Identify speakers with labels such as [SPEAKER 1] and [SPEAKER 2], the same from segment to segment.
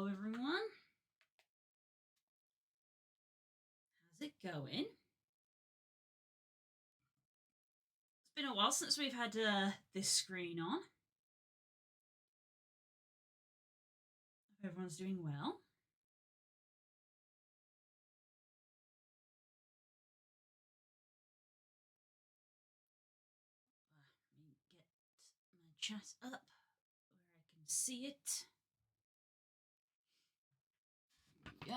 [SPEAKER 1] Hello, everyone. How's it going? It's been a while since we've had this screen on. Hope everyone's doing well. Let me get my chat up where I can see it. There we go.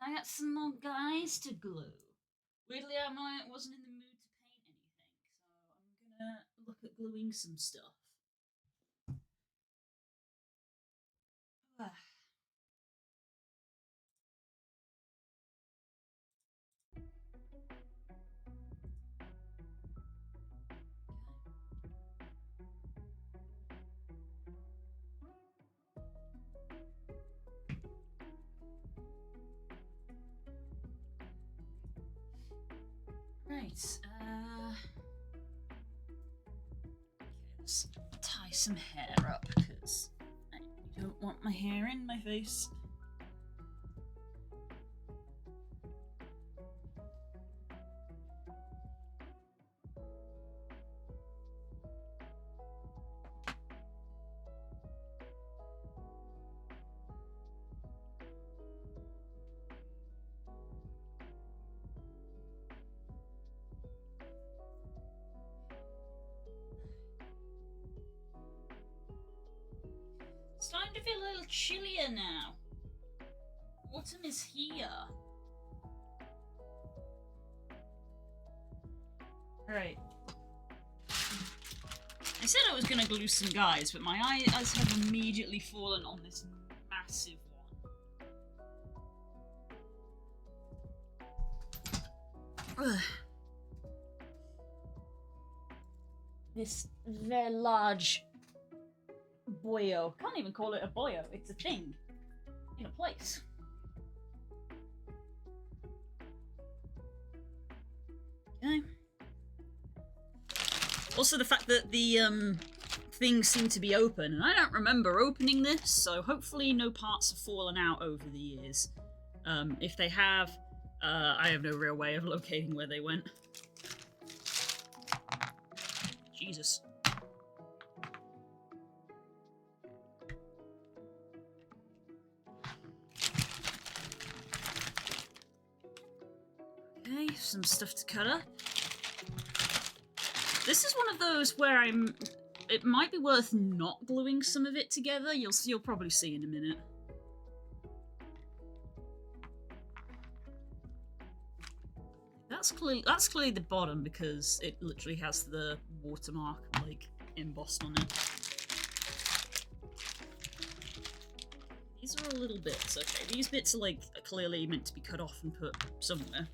[SPEAKER 1] I got some more guys to glue. Weirdly, I wasn't in the mood to paint anything, so I'm gonna look at gluing some stuff. Right, okay, let's tie some hair up, because I don't want my hair in my face. It's starting to feel a little chillier now. Autumn is here. Right. I said I was going to glue some guys, but my eyes have immediately fallen on this massive one. Ugh. This very large boyo. Can't even call it a boyo, it's a thing. In a place. Okay. Also the fact that the things seem to be open, and I don't remember opening this, so hopefully no parts have fallen out over the years. If they have, I have no real way of locating where they went. Jesus. Okay, some stuff to cut up. This is one of those where it might be worth not gluing some of it together. You'll probably see in a minute. That's clearly the bottom because it literally has the watermark like embossed on it. These are all little bits. Okay, these bits are like clearly meant to be cut off and put somewhere.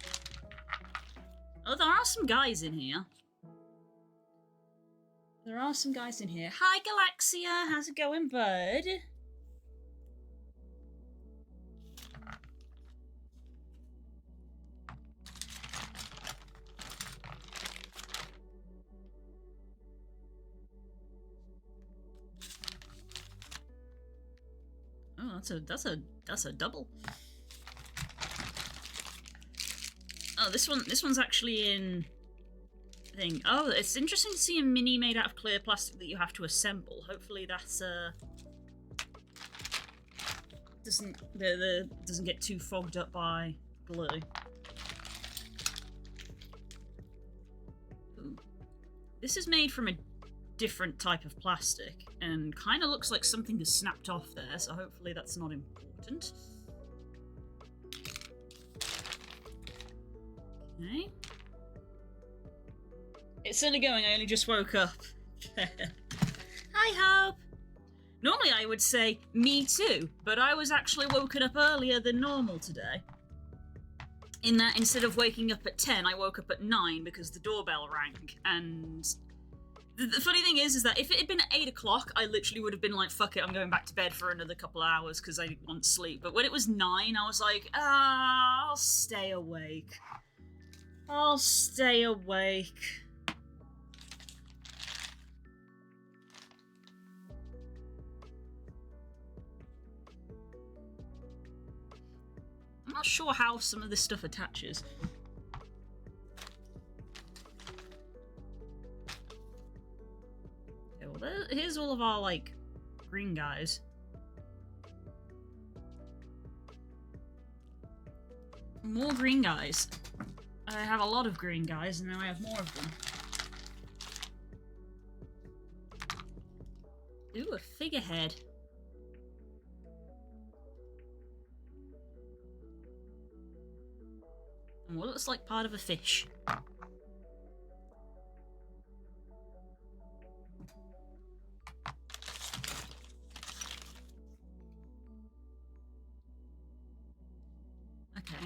[SPEAKER 1] Oh, there are some guys in here. There are some guys in here. Hi, Galaxia. How's it going, bud? Oh, that's a double. Oh, this one's actually in thing. Oh, it's interesting to see a mini made out of clear plastic that you have to assemble. Hopefully that's doesn't get too fogged up by glue. Ooh. This is made from a different type of plastic and kind of looks like something has snapped off there, so hopefully that's not important. Okay. It's certainly going, I only just woke up. Hi, Hope! Normally I would say, me too, but I was actually woken up earlier than normal today. In that, instead of waking up at 10, I woke up at 9 because the doorbell rang, and the funny thing is that if it had been at 8 o'clock, I literally would have been like, fuck it, I'm going back to bed for another couple hours because I want sleep. But when it was 9, I was like, I'll stay awake. I'll stay awake. not sure how some of this stuff attaches. Okay, well, here's all of our, like, green guys. More green guys. I have a lot of green guys, and now I have more of them. Ooh, a figurehead. And what looks like part of a fish. Okay,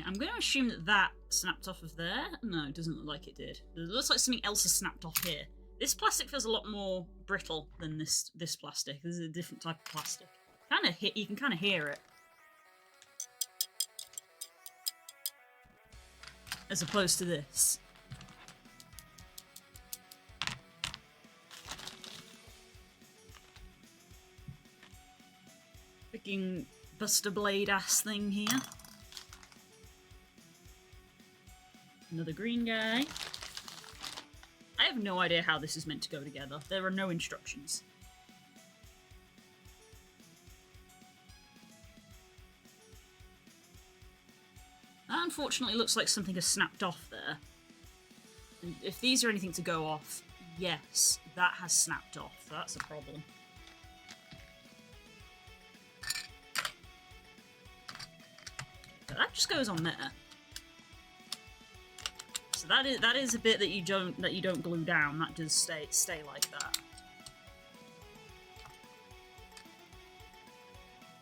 [SPEAKER 1] I'm going to assume that that snapped off of there. No, it doesn't look like it did. It looks like something else has snapped off here. This plastic feels a lot more brittle than this plastic. This is a different type of plastic. You can kind of hear it. As opposed to this. Freaking Buster Blade ass thing here. Another green guy. I have no idea how this is meant to go together. There are no instructions. That unfortunately looks like something has snapped off there. And if these are anything to go off, yes, that has snapped off. That's a problem. But that just goes on there. So that is a bit that you don't glue down. That does stay like that.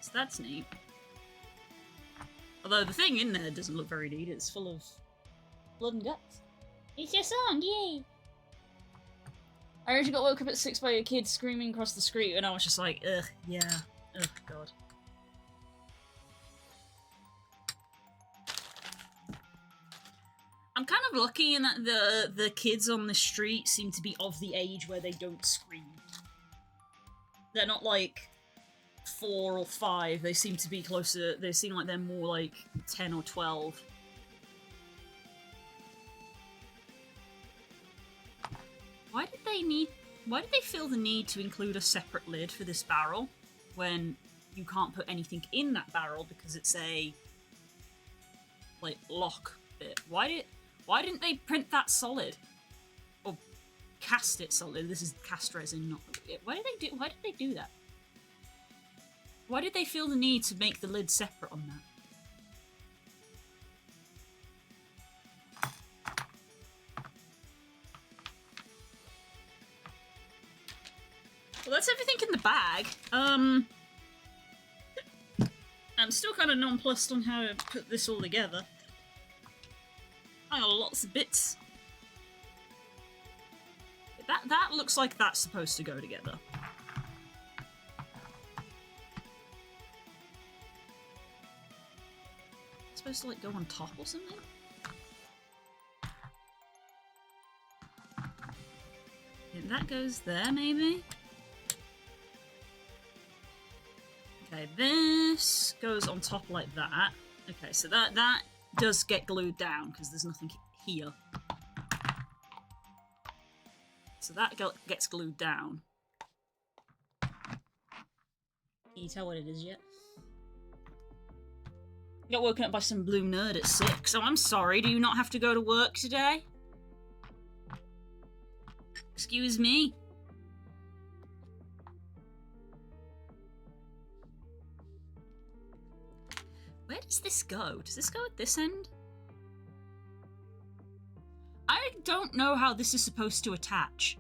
[SPEAKER 1] So that's neat. Although the thing in there doesn't look very neat. It's full of blood and guts. It's your song, yay! I originally got woke up at 6 by a kid screaming across the street, and I was just like, ugh, yeah, ugh, god. I'm kind of lucky in that the kids on the street seem to be of the age where they don't scream. They're not like 4 or 5. They seem to be closer. They seem like they're more like 10 or 12. Why did they feel the need to include a separate lid for this barrel when you can't put anything in that barrel because it's a like lock bit? Why didn't they print that solid? Or cast it solid? This is cast resin, not... Why did they do that? Why did they feel the need to make the lid separate on that? Well, that's everything in the bag. I'm still kind of nonplussed on how to put this all together. I got lots of bits. That looks like that's supposed to go together. It's supposed to like go on top or something? Okay, that goes there, maybe? Okay, this goes on top like that. Okay, so that does get glued down because there's nothing here. So that gets glued down. Can you tell what it is yet? Got woken up by some blue nerd at 6. Oh, I'm sorry. Do you not have to go to work today? Excuse me. Where does this go? Does this go at this end? I don't know how this is supposed to attach.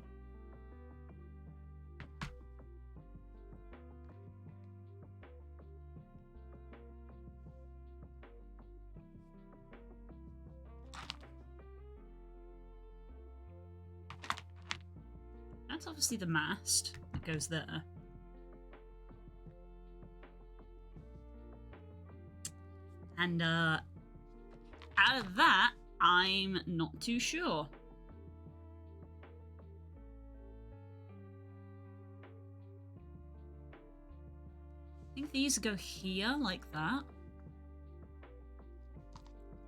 [SPEAKER 1] That's obviously the mast that goes there. And, out of that, I'm not too sure. I think these go here, like that.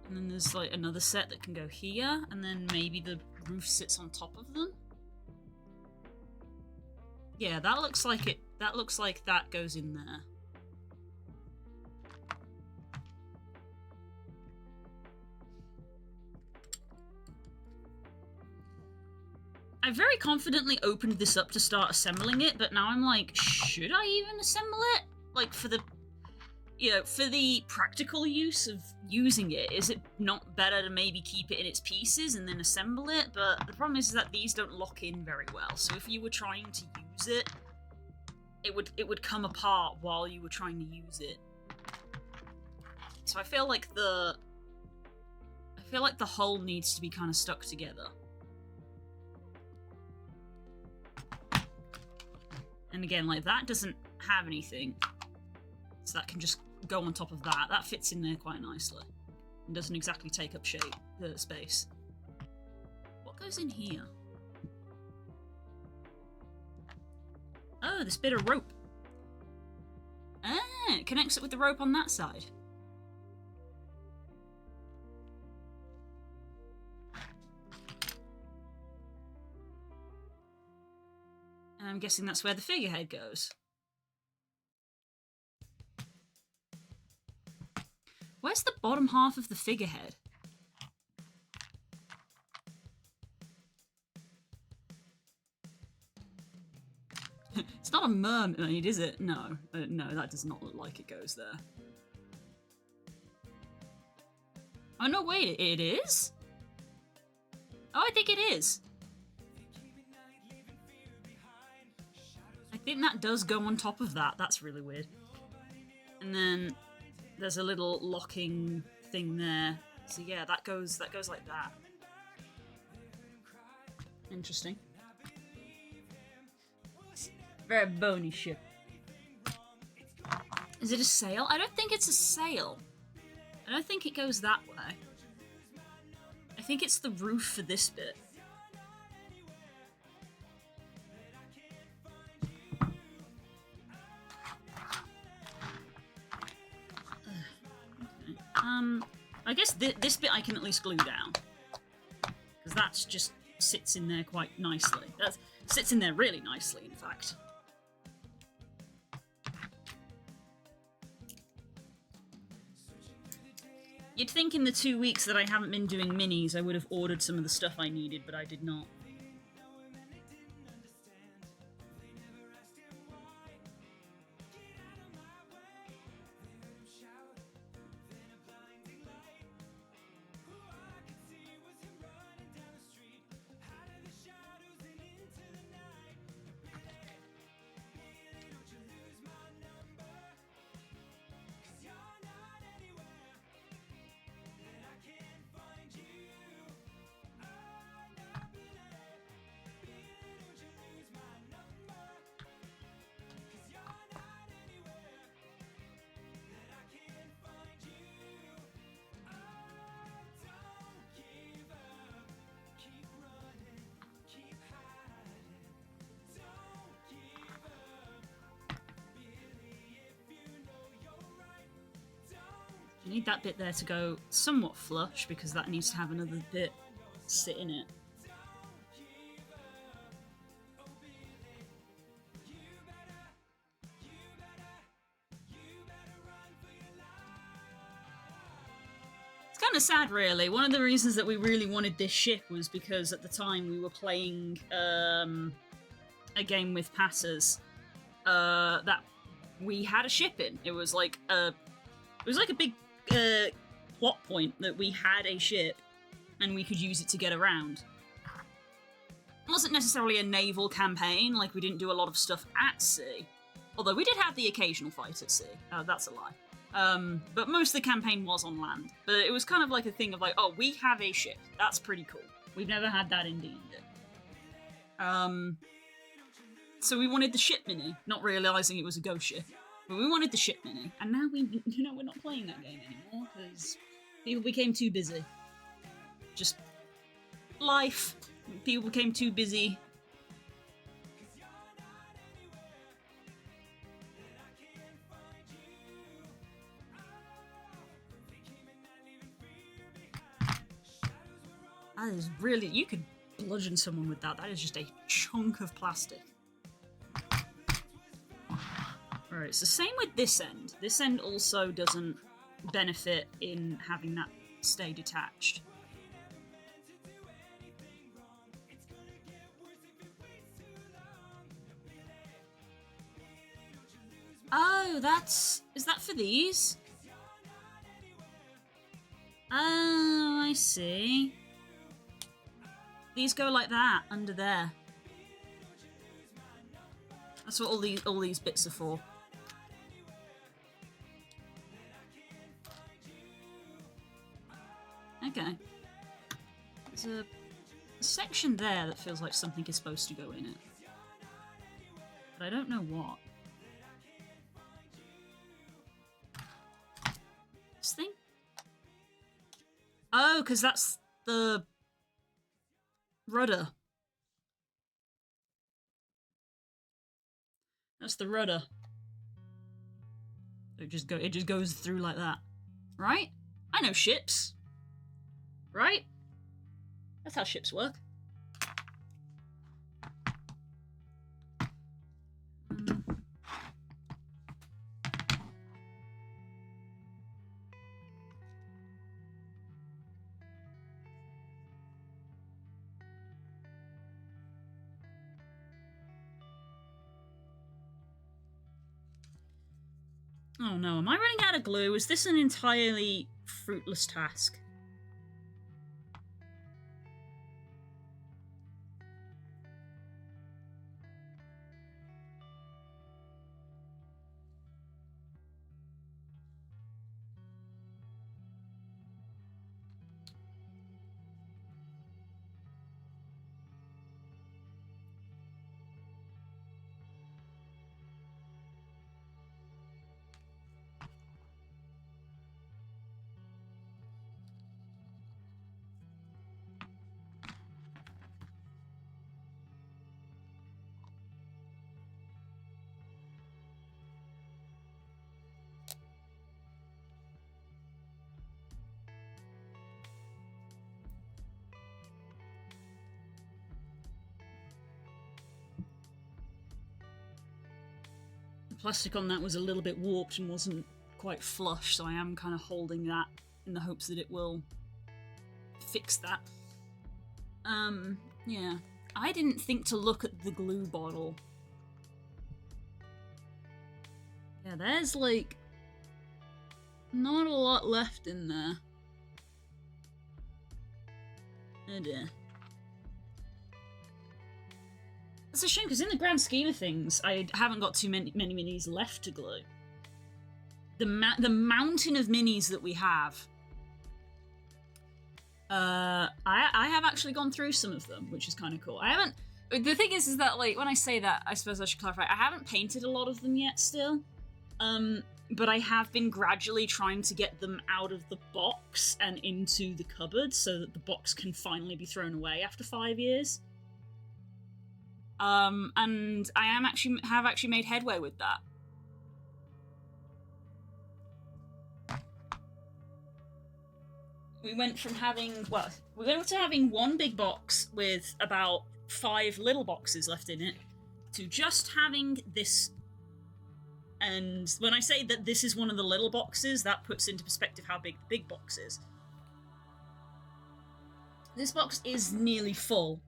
[SPEAKER 1] And then there's like another set that can go here, and then maybe the roof sits on top of them. Yeah, that looks like it. That looks like that goes in there. I very confidently opened this up to start assembling it, but now I'm like, should I even assemble it? Like, for the, you know, for the practical use of using it, is it not better to maybe keep it in its pieces and then assemble it? But the problem is that these don't lock in very well, so if you were trying to use it, it would come apart while you were trying to use it. So I feel like the hull needs to be kind of stuck together. And again, like, that doesn't have anything, so that can just go on top of that. That fits in there quite nicely. And doesn't exactly take up space. What goes in here? Oh, this bit of rope. Ah, it connects it with the rope on that side. I'm guessing that's where the figurehead goes. Where's the bottom half of the figurehead? It's not a mermaid, is it? No. No, that does not look like it goes there. Oh, no, wait, it is? Oh, I think it is. I think that does go on top of that. That's really weird. And then there's a little locking thing there. So yeah, that goes like that. Interesting. Very bony ship. Is it a sail? I don't think it's a sail. I don't think it goes that way. I think it's the roof for this bit. I guess this bit I can at least glue down. Because that just sits in there quite nicely. That sits in there really nicely, in fact. You'd think in the 2 weeks that I haven't been doing minis, I would have ordered some of the stuff I needed, but I did not. You need that bit there to go somewhat flush, because that needs to have another bit sit in it. It's kind of sad, really. One of the reasons that we really wanted this ship was because at the time we were playing a game with passers that we had a ship in. It was like a big plot point that we had a ship and we could use it to get around. It wasn't necessarily a naval campaign, like we didn't do a lot of stuff at sea. Although we did have the occasional fight at sea. That's a lie. But most of the campaign was on land. But it was kind of like a thing of like, oh, we have a ship. That's pretty cool. We've never had that in D&D. So we wanted the ship mini, not realising it was a ghost ship. But we wanted the ship mini, and now we're not playing that game anymore, because people became too busy. Just life. People became too busy. That is really... You could bludgeon someone with that. That is just a chunk of plastic. Alright, so same with this end. This end also doesn't benefit in having that stay detached. Oh, that's... Is that for these? Oh, I see. These go like that, under there. That's what all these bits are for. Okay. There's a section there that feels like something is supposed to go in it. But I don't know what. This thing? Oh, because that's the rudder. That's the rudder. It just goes through like that. Right? I know ships. Right? That's how ships work. Oh no, am I running out of glue? Is this an entirely fruitless task? Plastic on that was a little bit warped and wasn't quite flush, so I am kind of holding that in the hopes that it will fix that. Yeah. I didn't think to look at the glue bottle. Yeah, there's like not a lot left in there. Oh dear. It's a shame, because in the grand scheme of things, I haven't got too many minis left to glue. The mountain of minis that we have, I have actually gone through some of them, which is kind of cool. I haven't... The thing is that, like, when I say that, I suppose I should clarify, I haven't painted a lot of them yet still. But I have been gradually trying to get them out of the box and into the cupboard so that the box can finally be thrown away after 5 years. And I have actually made headway with that. We went from having, well, we went to having one big box with about 5 little boxes left in it, to just having this. And when I say that this is one of the little boxes, that puts into perspective how big the big box is. This box is nearly full.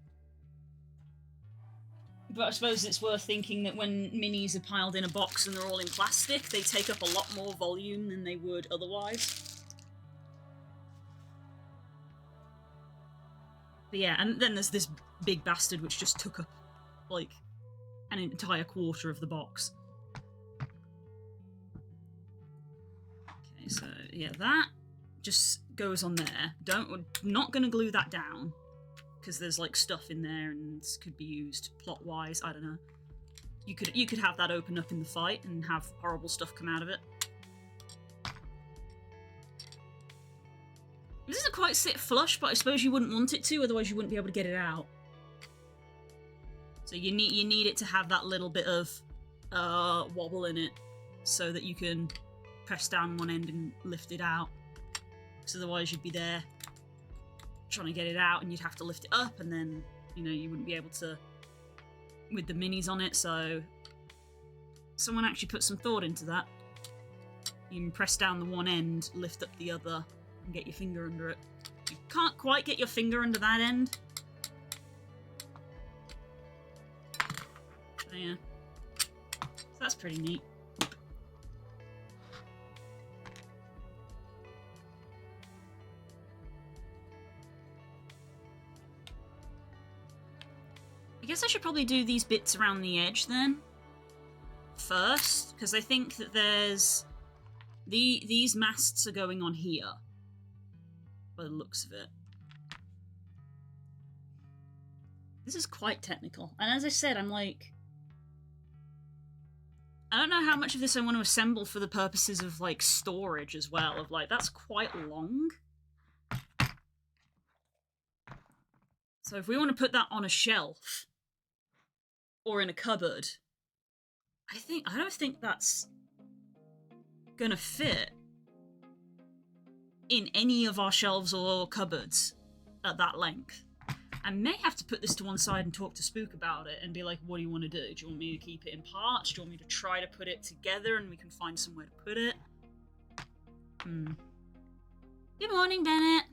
[SPEAKER 1] But I suppose it's worth thinking that when minis are piled in a box and they're all in plastic, they take up a lot more volume than they would otherwise. But yeah, and then there's this big bastard which just took up, like, an entire quarter of the box. Okay, so yeah, that just goes on there. Not gonna glue that down, because there's like stuff in there and could be used plot-wise. I don't know. You could have that open up in the fight and have horrible stuff come out of it. It doesn't quite sit flush, but I suppose you wouldn't want it to, otherwise you wouldn't be able to get it out. So you need it to have that little bit of wobble in it, so that you can press down one end and lift it out. Because otherwise you'd be there trying to get it out, and you'd have to lift it up, and then, you know, you wouldn't be able to with the minis on it, so someone actually put some thought into that. You can press down the one end, lift up the other, and get your finger under it. You can't quite get your finger under that end. So yeah. So that's pretty neat. I guess I should probably do these bits around the edge then first, because I think that there's these masts are going on here by the looks of it. This is quite technical, and as I said, I'm like, I don't know how much of this I want to assemble for the purposes of like storage as well, of like, that's quite long. So if we want to put that on a shelf or in a cupboard, I don't think that's gonna fit in any of our shelves or cupboards at that length. I may have to put this to one side and talk to Spook about it and be like, what do you want to do? Do you want me to keep it in parts? Do you want me to try to put it together and we can find somewhere to put it? Good morning, Bennett.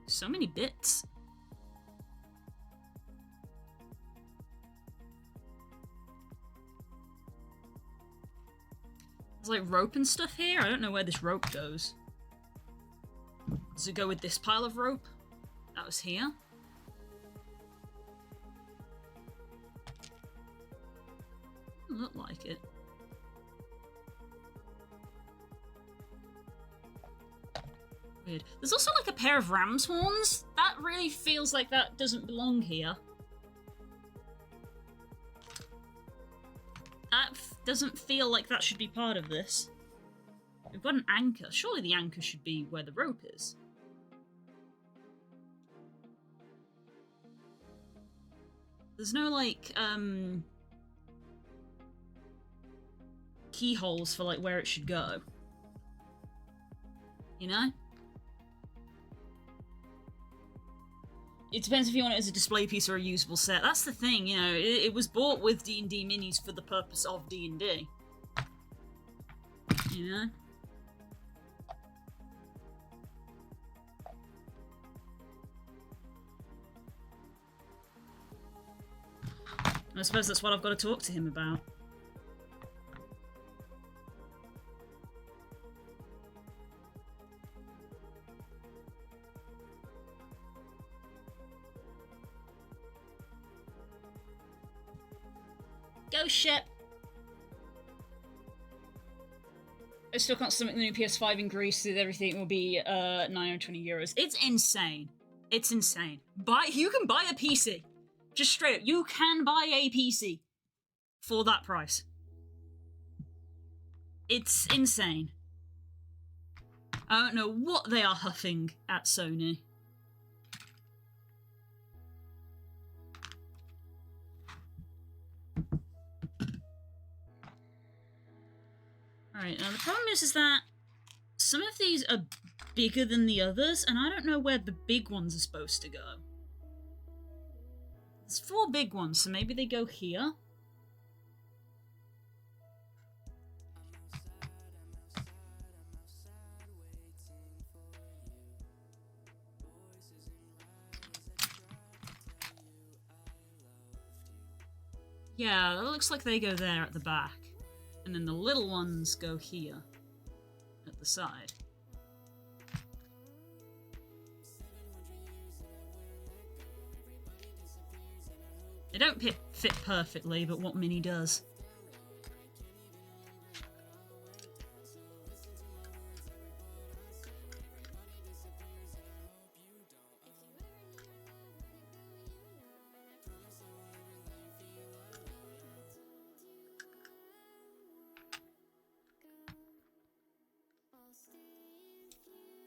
[SPEAKER 1] So many bits. There's like rope and stuff here. I don't know where this rope goes. Does it go with this pile of rope that was here? Doesn't look like it. Weird. There's also like a pair of ram's horns. That really feels like that doesn't belong here. That doesn't feel like that should be part of this. We've got an anchor. Surely the anchor should be where the rope is. There's no like keyholes for like where it should go. You know? It depends if you want it as a display piece or a usable set. That's the thing, you know, it was bought with D&D minis for the purpose of D&D. You know? I suppose that's what I've got to talk to him about. Go ship! I still can't stomach the new PS5 in Greece with everything. It will be €920. It's insane. It's insane. You can buy a PC. Just straight up, you can buy a PC for that price. It's insane. I don't know what they are huffing at Sony. Alright, now the problem is that some of these are bigger than the others, and I don't know where the big ones are supposed to go. There's 4 big ones, so maybe they go here? Yeah, it looks like they go there at the back. And then the little ones go here, at the side. They don't fit perfectly, but what Mini does.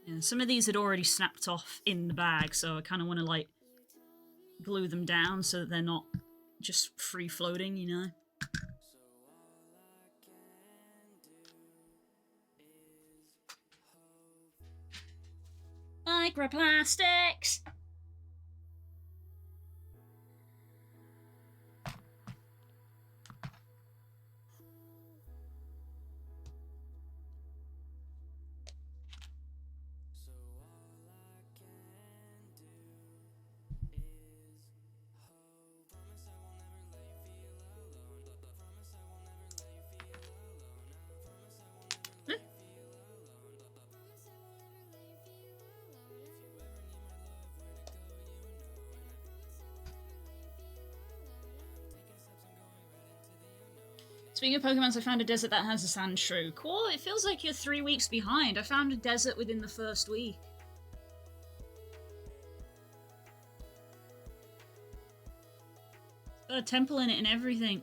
[SPEAKER 1] Yeah, some of these had already snapped off in the bag, so I kind of want to, like, glue them down so that they're not just free-floating, you know? Microplastics! Speaking of Pokemon, I found a desert that has a sand shrew. Cool, it feels like you're 3 weeks behind. I found a desert within the first week. It's got a temple in it and everything.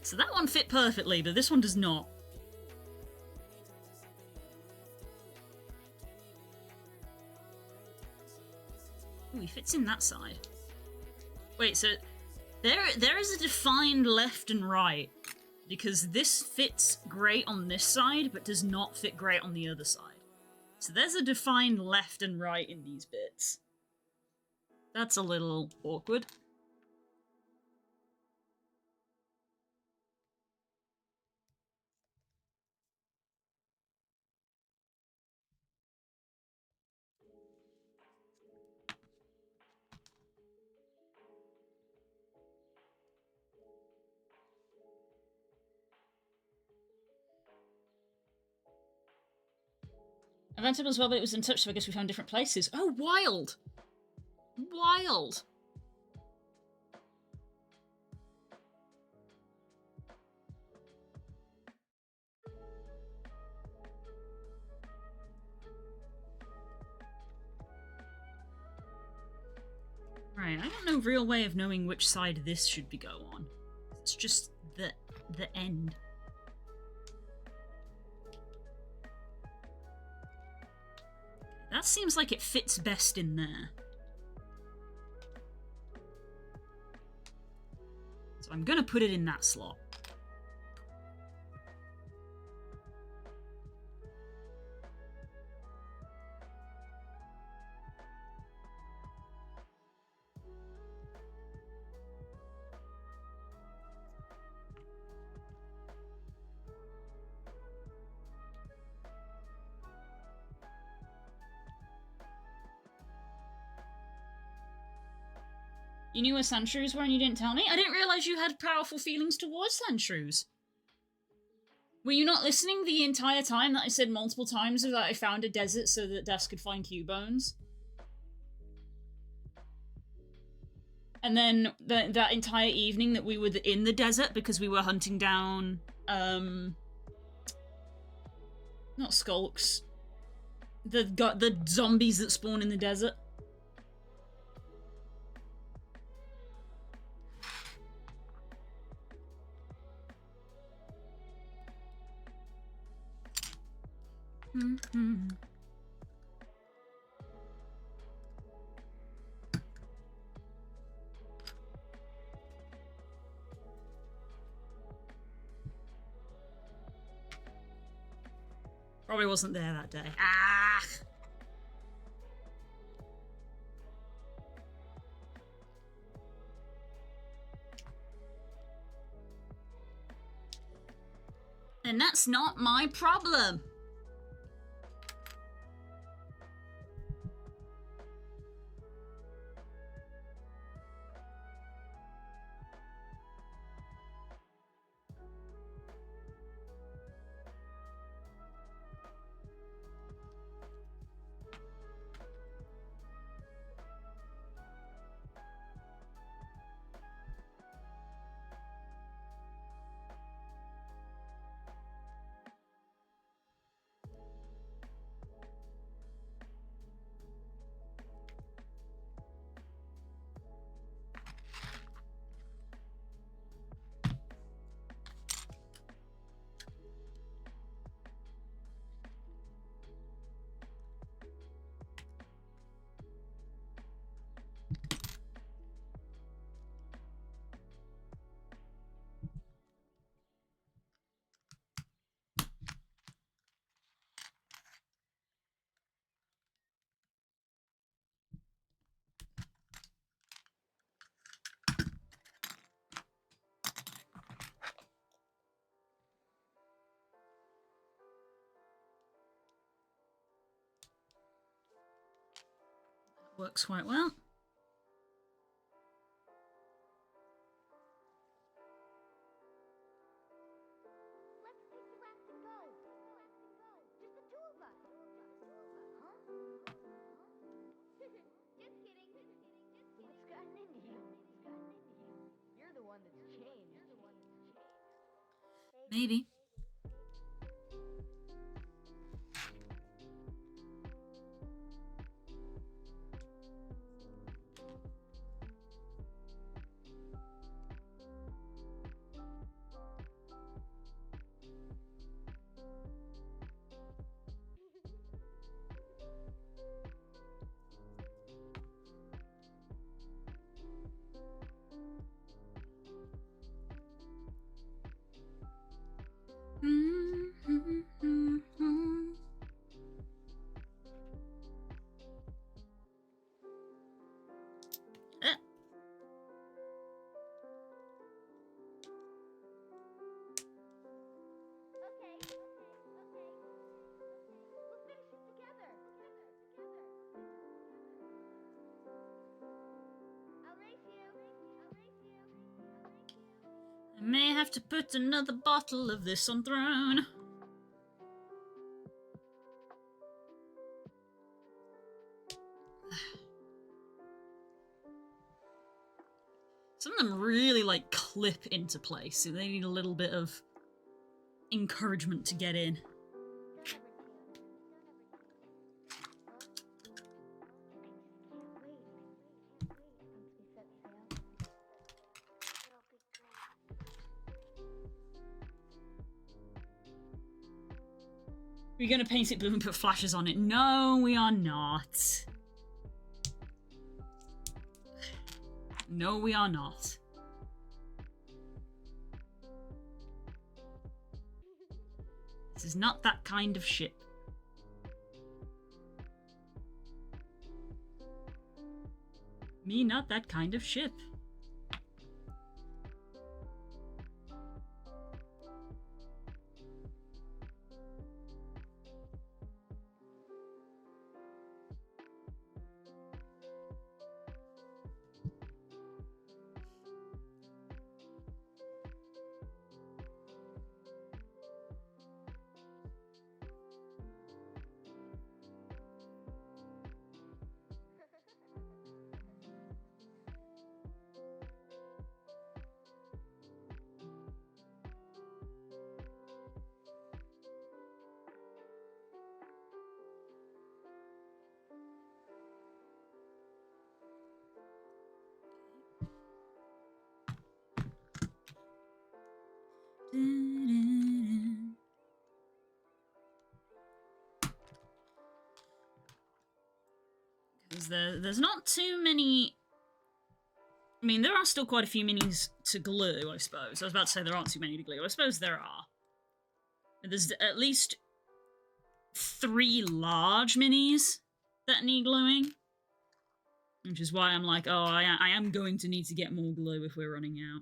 [SPEAKER 1] So that one fit perfectly, but this one does not. Ooh, he fits in that side. Wait, so there is a defined left and right, because this fits great on this side, but does not fit great on the other side. So there's a defined left and right in these bits. That's a little awkward. I rented as well, but it was in touch, so I guess we found different places. Oh, wild! Wild! Right, I got no real way of knowing which side this should be go on. It's just the end. That seems like it fits best in there. So I'm gonna put it in that slot. You knew where Sandshrews were and you didn't tell me? I didn't realise you had powerful feelings towards Sandshrews. Were you not listening the entire time that I said multiple times that I found a desert so that Des could find Cubones? And then that entire evening that we were in the desert because we were hunting down, not skulks. The zombies that spawn in the desert. Mm-hmm. Probably wasn't there that day. Ah! And that's not my problem. Works quite well. Maybe. I may have to put another bottle of this on throne. Some of them really, like, clip into place, so they need a little bit of encouragement to get in. We're gonna paint it blue and put flashes on it. No, we are not. No, we are not. This is not that kind of ship. Me, not that kind of ship. Because there's not too many... I mean, there are still quite a few minis to glue, I suppose. I was about to say there aren't too many to glue. I suppose there are. There's at least 3 large minis that need gluing. Which is why I'm like, oh, I am going to need to get more glue if we're running out.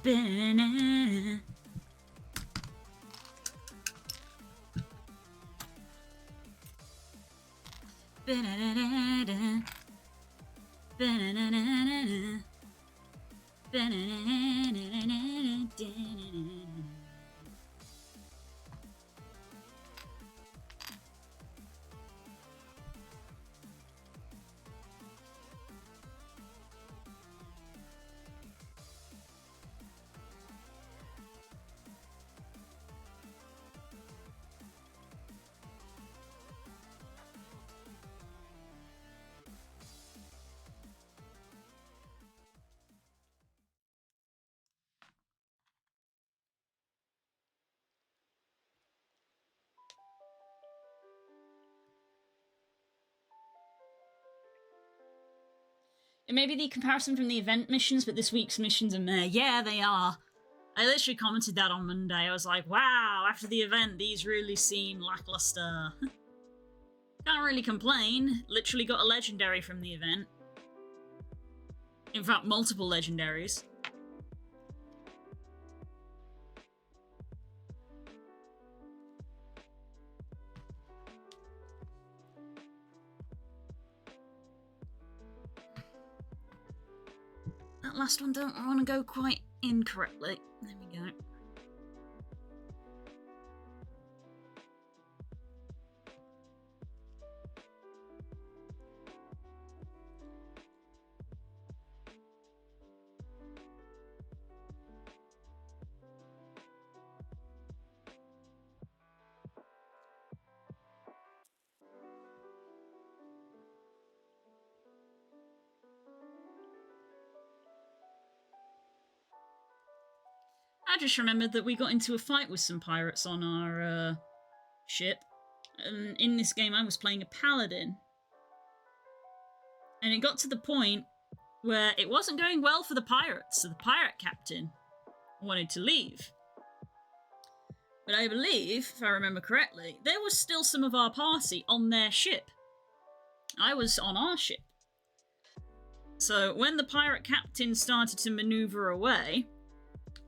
[SPEAKER 1] Banana. Banana. Banana. Banana. It may be the comparison from the event missions, but this week's missions are meh. Yeah, they are. I literally commented that on Monday. I was like, wow, after the event, these really seem lackluster. Can't really complain. Literally got a legendary from the event. In fact, multiple legendaries. That last one don't want to go quite incorrectly. There we go. I just remembered that we got into a fight with some pirates on our ship. And in this game, I was playing a paladin. And it got to the point where it wasn't going well for the pirates, so the pirate captain wanted to leave. But I believe, if I remember correctly, there was still some of our party on their ship. I was on our ship. So when the pirate captain started to maneuver away,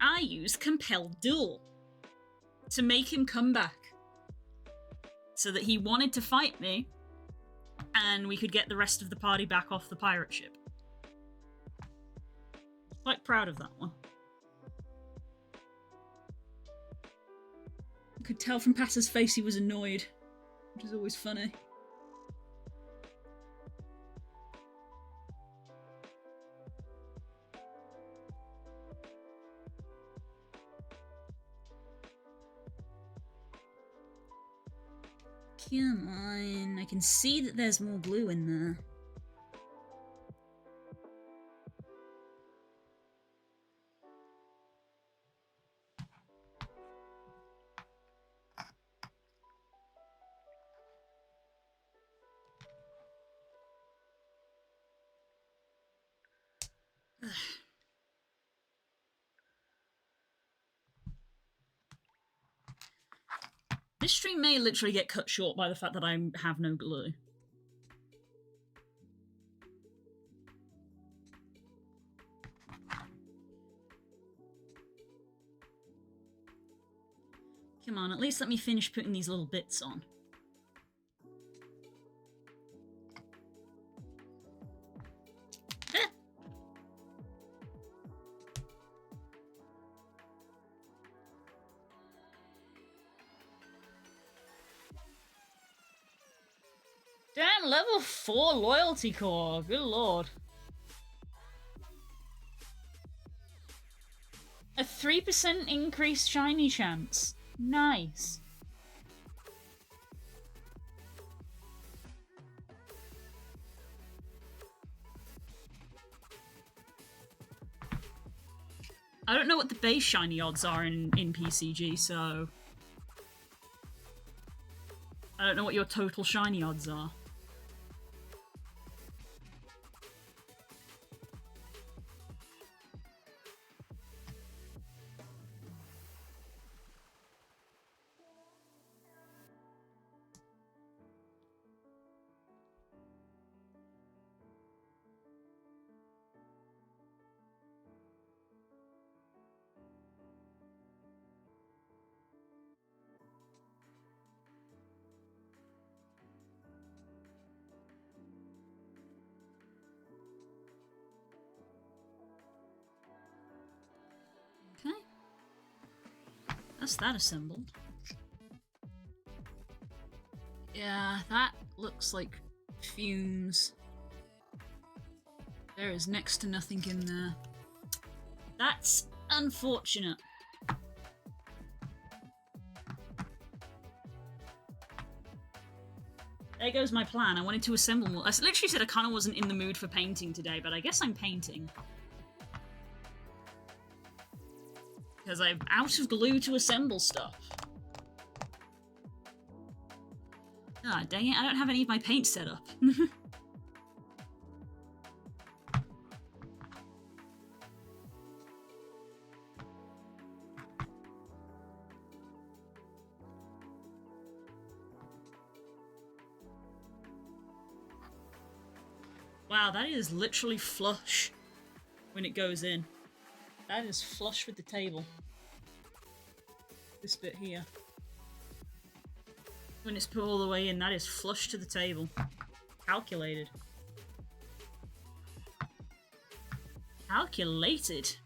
[SPEAKER 1] I used Compelled Duel to make him come back. So that he wanted to fight me, and we could get the rest of the party back off the pirate ship. Quite proud of that one. I could tell from Passer's face he was annoyed, which is always funny. Come on, I can see that there's more glue in there. This stream may literally get cut short by the fact that I have no glue. Come on, at least let me finish putting these little bits on. Damn, level 4 loyalty core. Good lord. A 3% increased shiny chance. Nice. I don't know what the base shiny odds are in PCG, so I don't know what your total shiny odds are. That's that assembled. Yeah, that looks like fumes. There is next to nothing in there. That's unfortunate. There goes my plan. I wanted to assemble more. I literally said I kind of wasn't in the mood for painting today, but I guess I'm painting. Because I'm out of glue to assemble stuff. Ah, dang it, I don't have any of my paint set up. Wow, that is literally flush when it goes in. That is flush with the table. This bit here. When it's put all the way in, that is flush to the table. Calculated. Calculated.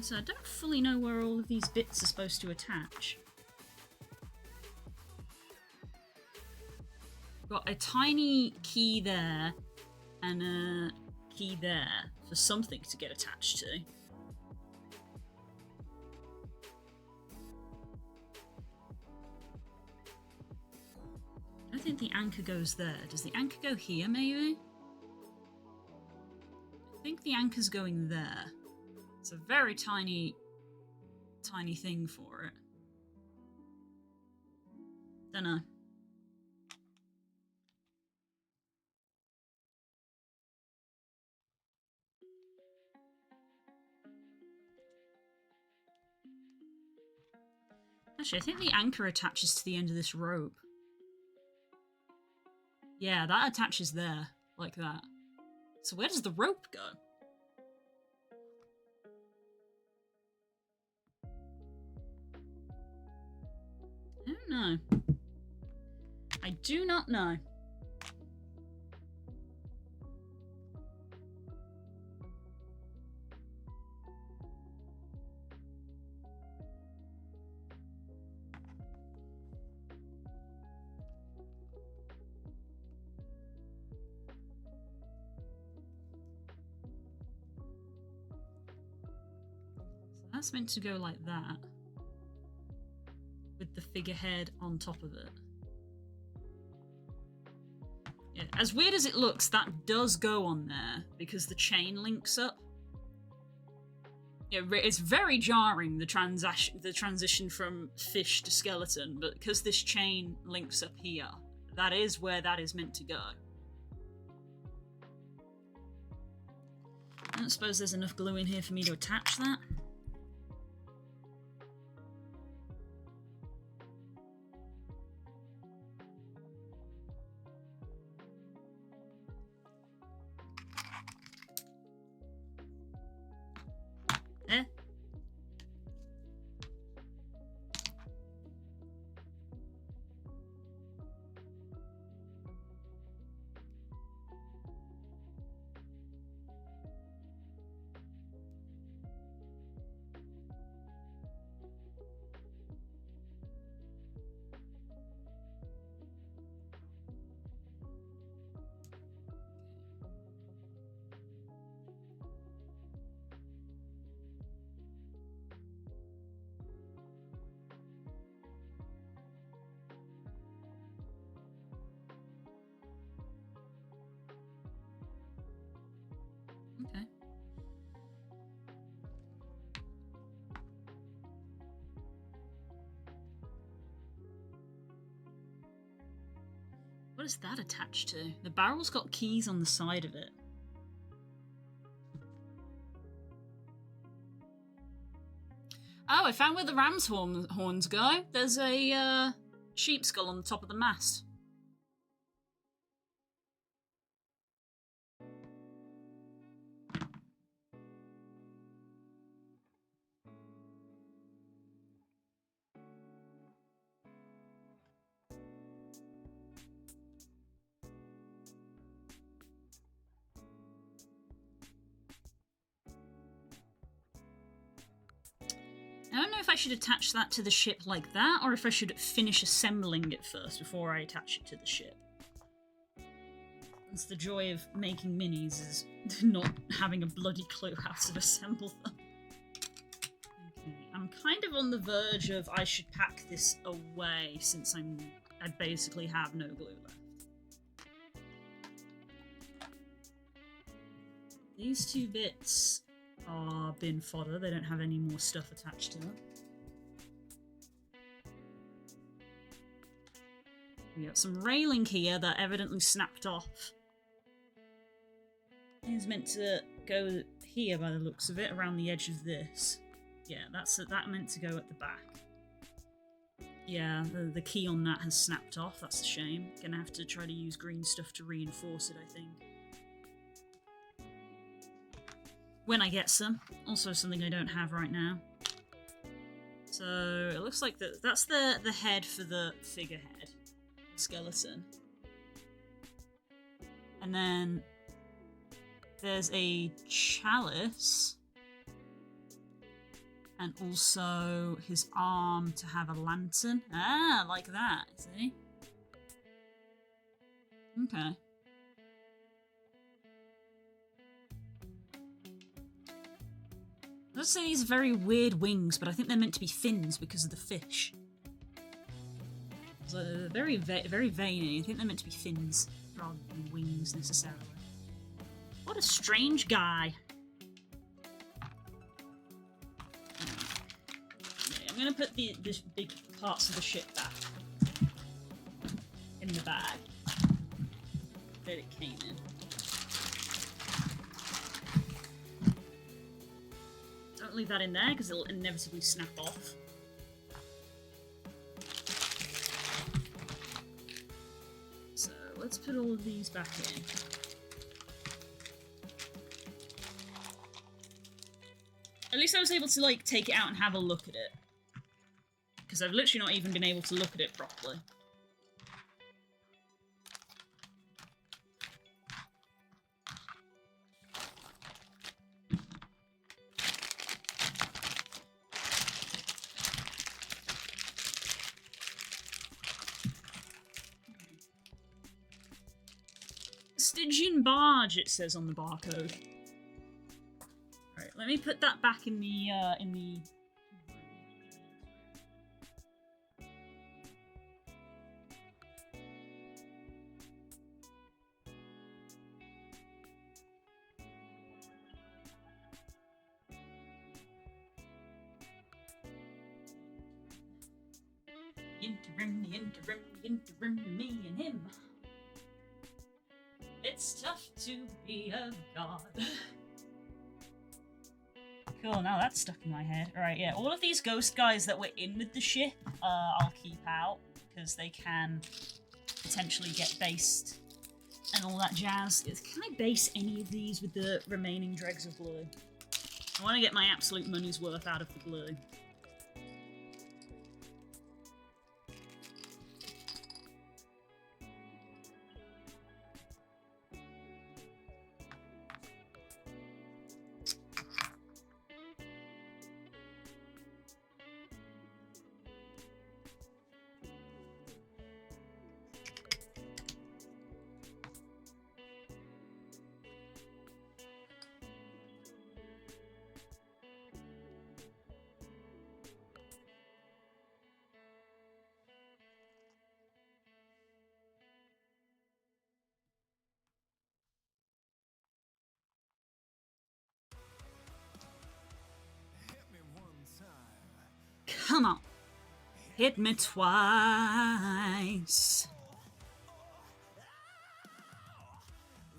[SPEAKER 1] So I don't fully know where all of these bits are supposed to attach. Got a tiny key there and a key there for something to get attached to. I don't think the anchor goes there. Does the anchor go here, maybe? I think the anchor's going there. It's a very tiny thing for it. Dunno. Actually, I think the anchor attaches to the end of this rope. Yeah, that attaches there, like that. So where does the rope go? I don't know. I do not know. So that's meant to go like that. With the figurehead on top of it. Yeah, as weird as it looks, that does go on there because the chain links up. Yeah, it's very jarring, the transition from fish to skeleton, but because this chain links up here, that is where that is meant to go. I don't suppose there's enough glue in here for me to attach that. Okay. What is that attached to? The barrel's got keys on the side of it. Oh, I found where the ram's horns go. There's a sheep skull on the top of the mast. I don't know if I should attach that to the ship like that, or if I should finish assembling it first before I attach it to the ship. That's the joy of making minis, is not having a bloody clue how to assemble them. Okay, I'm kind of on the verge of I should pack this away since I basically have no glue left. These two bits are bin fodder, they don't have any more stuff attached to them. We got some railing here that evidently snapped off. It's meant to go here by the looks of it, around the edge of this. Yeah, that meant to go at the back. Yeah, the key on that has snapped off. That's a shame. Gonna have to try to use green stuff to reinforce it, I think. When I get some. Also something I don't have right now. So it looks like that's the head for the figurehead. Skeleton. And then there's a chalice. And also his arm to have a lantern. Ah, like that, see? Okay. Let's say these very weird wings, but I think they're meant to be fins because of the fish. So very veiny. I think they're meant to be fins rather than wings necessarily. What a strange guy. Okay, I'm gonna put the big parts of the ship back in the bag that it came in. Don't leave that in there because it'll inevitably snap off. So let's put all of these back in. At least I was able to, like, take it out and have a look at it. Because I've literally not even been able to look at it properly. Stygian barge, it says on the barcode. Right, let me put that back in the the interim, me and him. It's tough to be a god. Cool, now that's stuck in my head. Alright, yeah, all of these ghost guys that were in with the ship, I'll keep out, because they can potentially get based and all that jazz. Can I base any of these with the remaining dregs of glue? I want to get my absolute money's worth out of the glue. Come on. Hit me twice.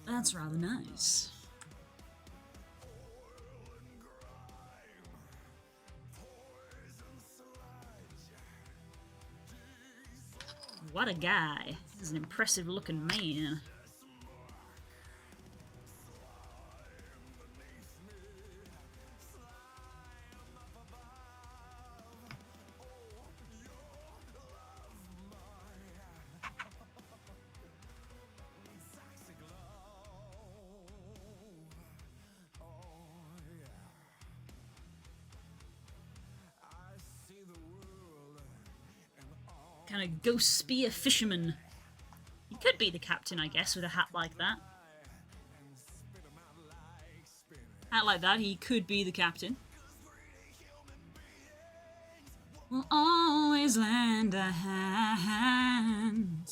[SPEAKER 1] That's rather nice. What a guy. He's an impressive looking man. Kind of ghost spear fisherman. He could be the captain, I guess, with a hat like that. Hat like that, he could be the captain. We'll always lend a hand.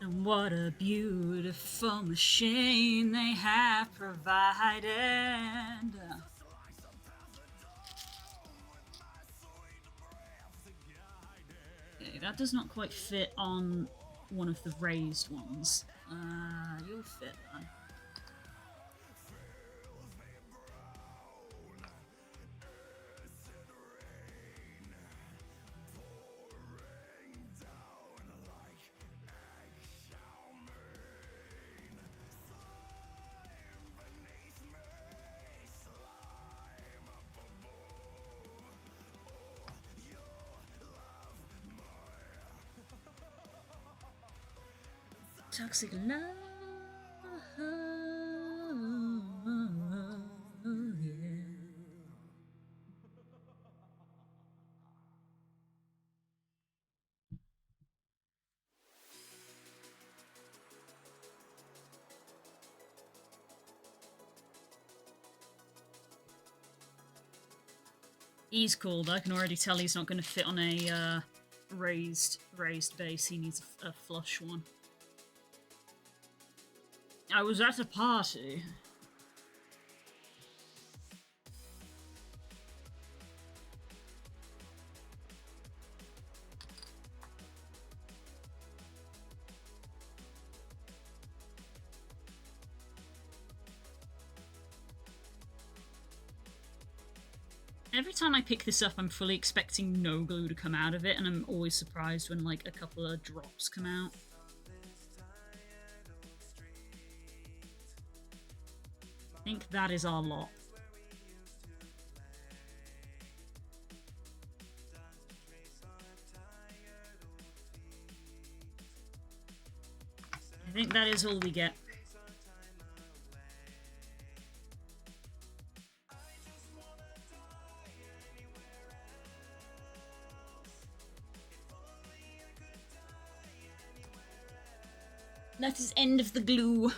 [SPEAKER 1] And what a beautiful machine they have provided. Okay, that does not quite fit on one of the raised ones. You'll fit then. Toxic love. Yeah. He's cool, I can already tell he's not going to fit on a raised base. He needs a flush one. I was at a party. Every time I pick this up, I'm fully expecting no glue to come out of it, and I'm always surprised when, like, a couple of drops come out. I think that is our lot. I think that is all we get. That is end of the glue.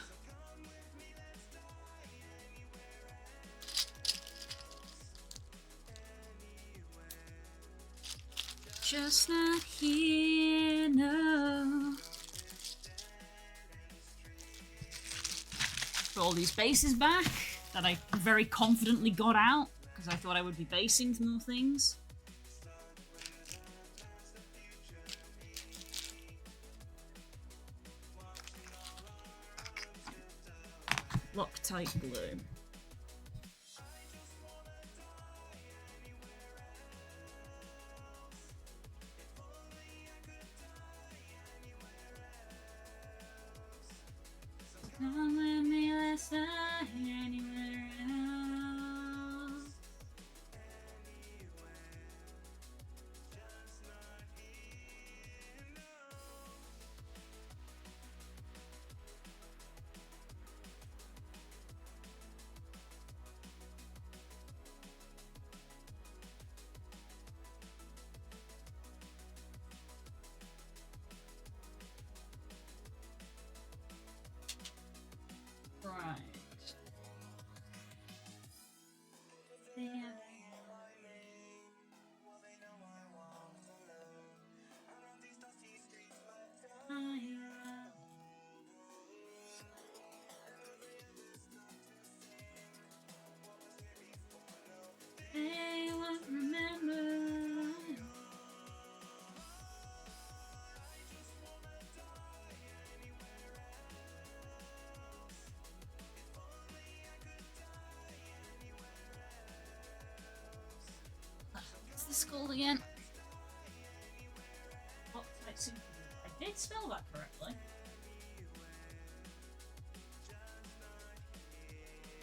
[SPEAKER 1] Just not here, no. Put all these bases back that I very confidently got out because I thought I would be basing more things. Loctite glue. Come with me, let's die anywhere else. Right. Yeah. They won't remember. What's this called again? Loctite super glue. I did spell that correctly.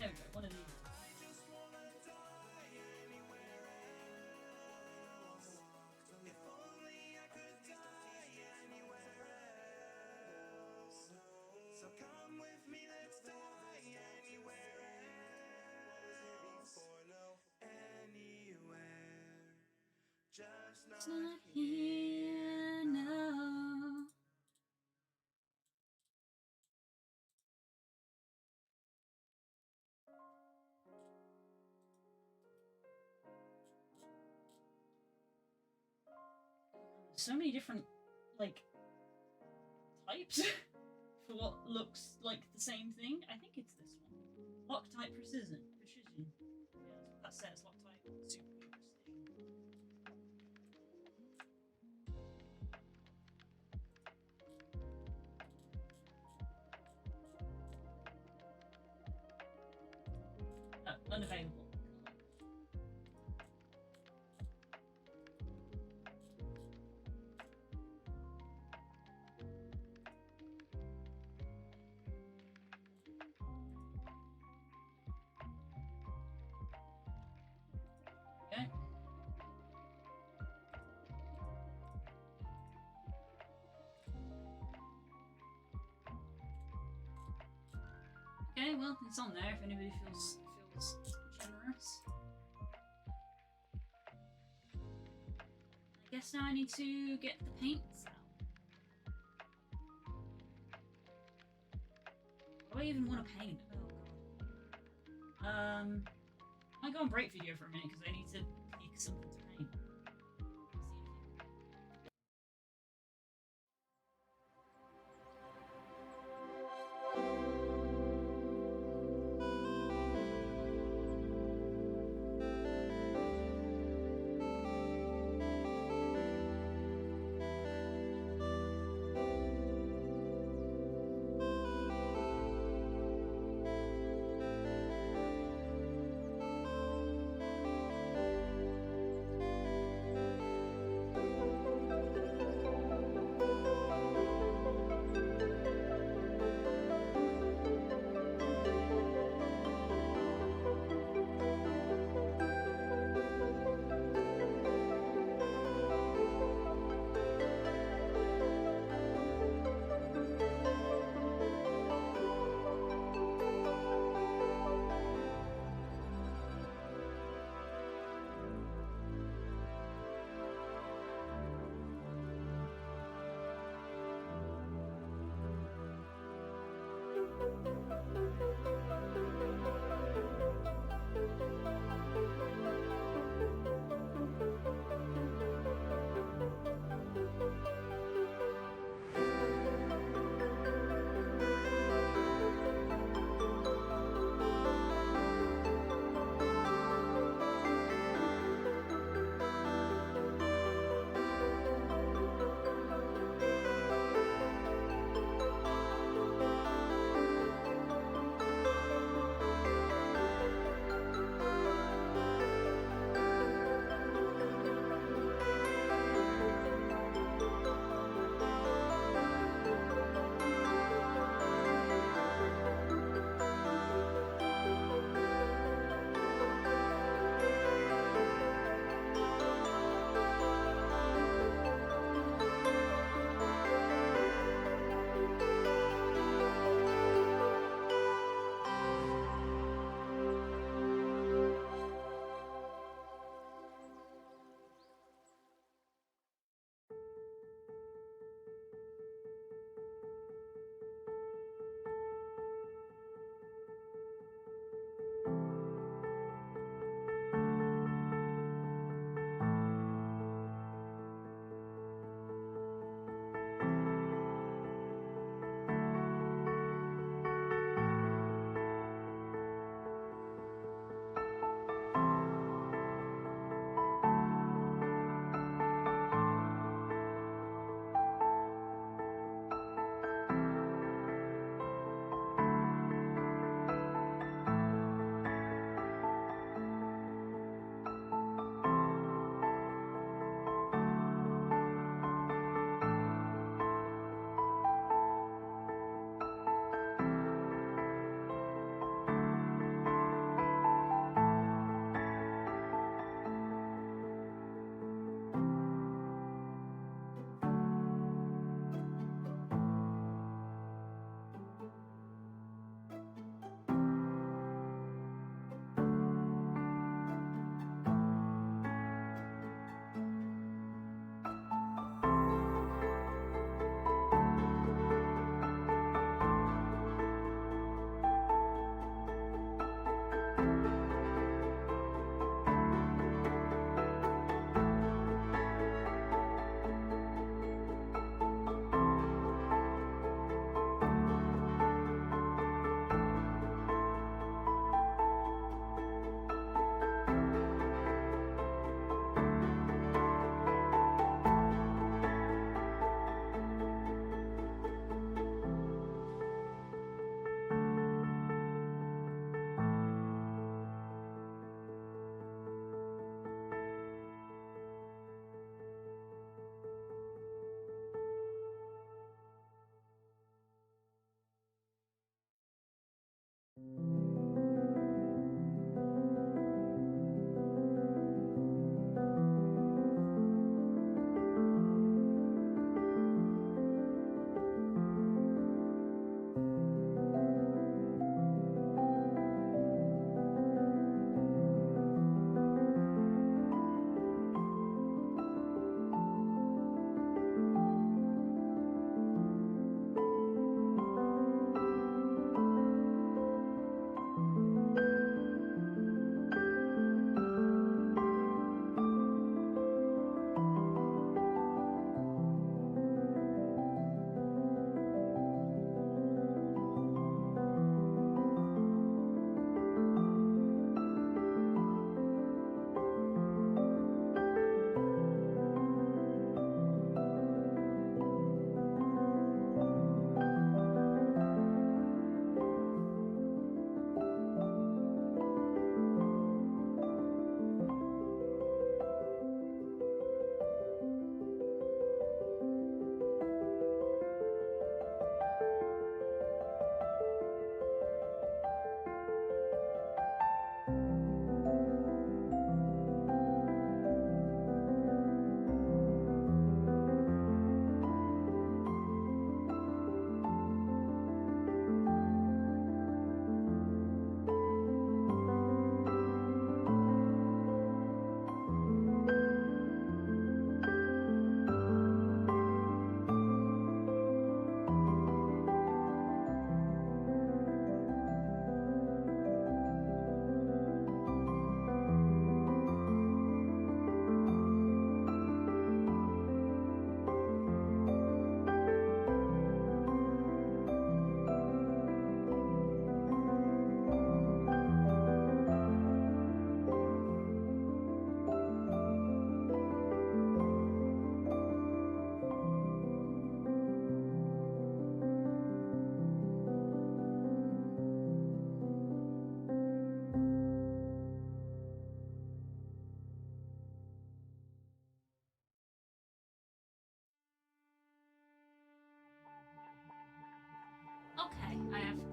[SPEAKER 1] There we go, one of these. It's not here now. So many different, like, types for what looks like the same thing. I think it's this one. Loctite Precision. Yeah, that's what that says. Loctite Super Precision. Oh, unavailable. Yeah. Okay, well, it's on there if anybody feels generous. I guess now I need to get the paints out. Do I even want to paint? Oh god. I go on break video for a minute because I need to pick something to paint.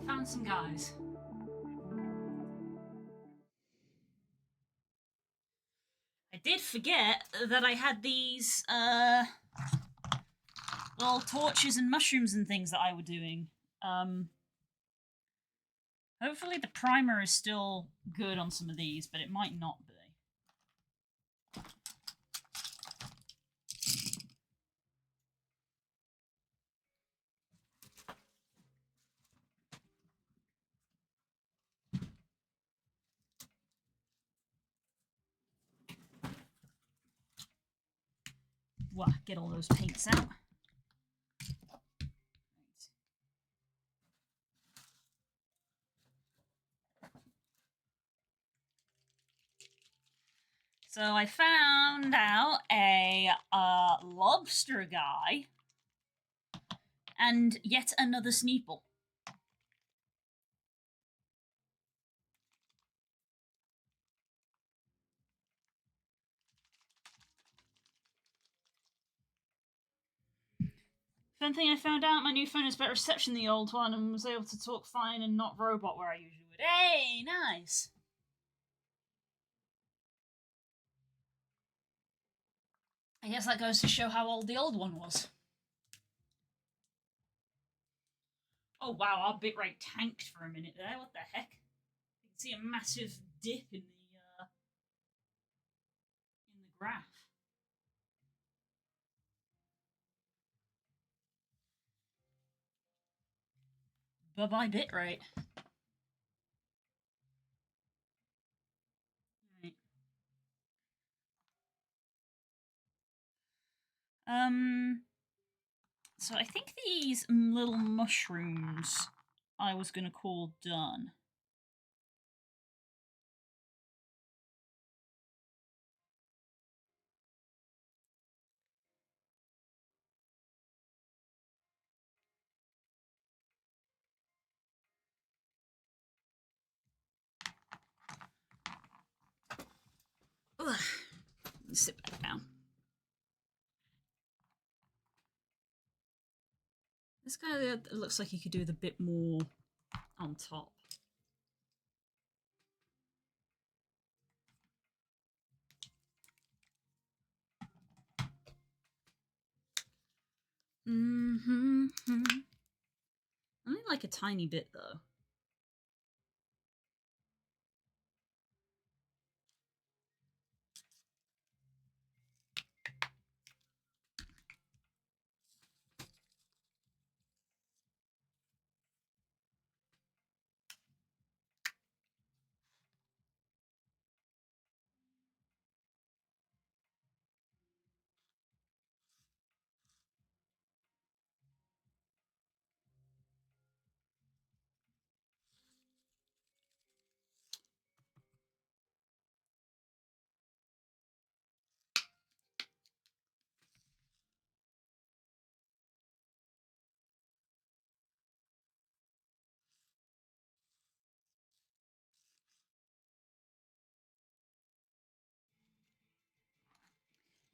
[SPEAKER 1] Found some guys. I did forget that I had these little torches and mushrooms and things that I were doing. Hopefully the primer is still good on some of these, but it might not be. Wow, get all those paints out. So I found out a lobster guy and yet another Sneeple. Fun thing I found out, my new phone has better reception than the old one and was able to talk fine and not robot where I usually would. Hey, nice! I guess that goes to show how old the old one was. Oh wow, our bitrate tanked for a minute there. What the heck? You can see a massive dip in the graph. Bye-bye bitrate. Right. So I think these little mushrooms I was gonna call done. Ugh. Sit back down. This guy looks like he could do with a bit more on top. Only like a tiny bit though.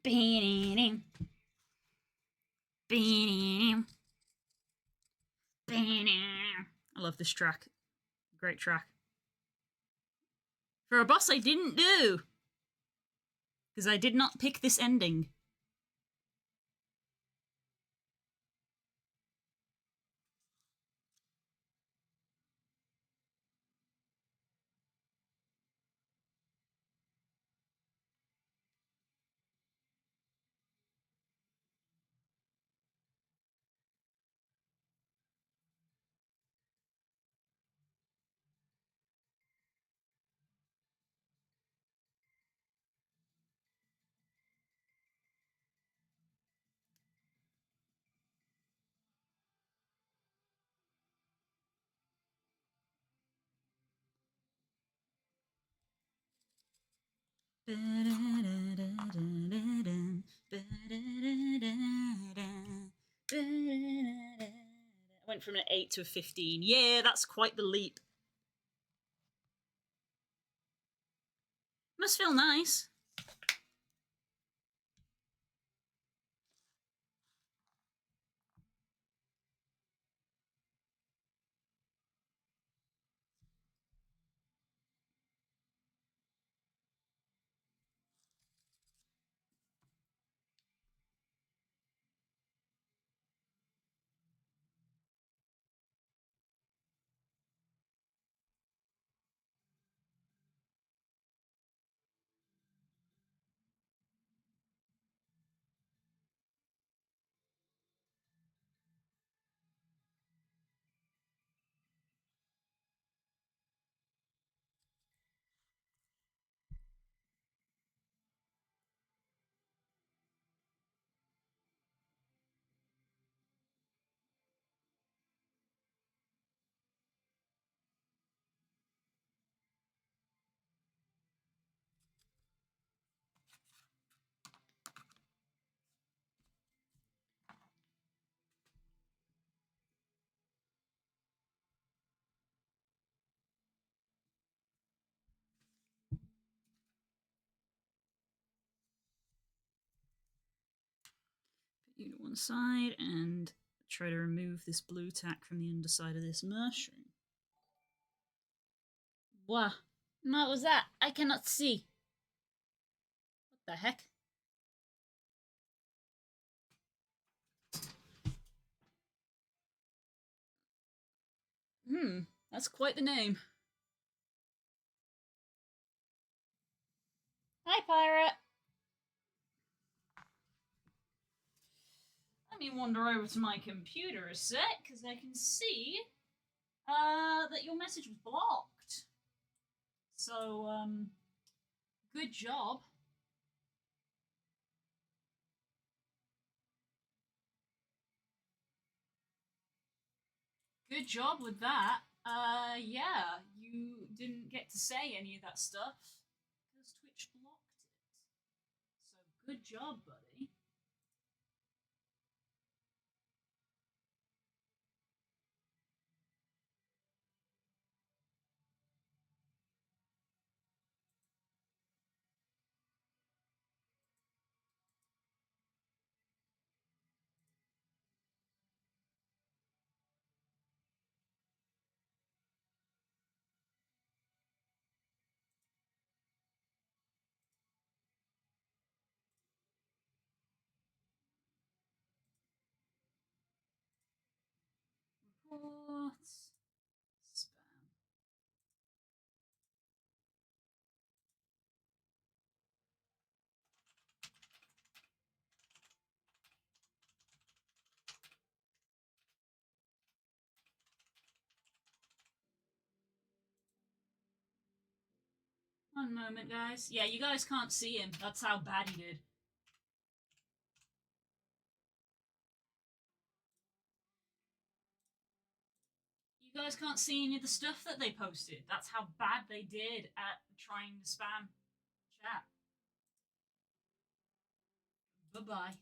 [SPEAKER 1] I love this track. Great track. For a boss I didn't do. Because I did not pick this ending. Went from an 8 to a 15. Yeah, that's quite the leap. Must feel nice. You to one side and try to remove this blue tack from the underside of this mushroom. What? What was that? I cannot see. What the heck? That's quite the name. Hi, pirate. Let me wander over to my computer a sec, because I can see that your message was blocked. So, good job. Good job with that. Yeah, you didn't get to say any of that stuff because Twitch blocked it. So good job, buddy. Reports. Spam. One moment, guys. Yeah, you guys can't see him. That's how bad he did. You guys can't see any of the stuff that they posted. That's how bad they did at trying to spam chat. Bye-bye.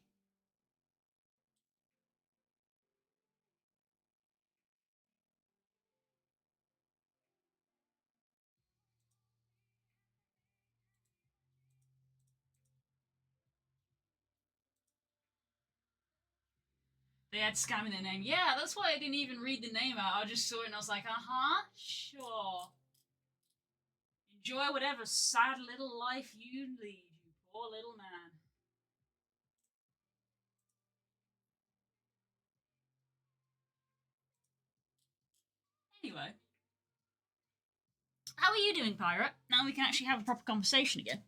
[SPEAKER 1] They had scam in their name. Yeah, that's why I didn't even read the name out. I just saw it and I was like, uh-huh, sure. Enjoy whatever sad little life you lead, you poor little man. Anyway. How are you doing, Pirate? Now we can actually have a proper conversation again.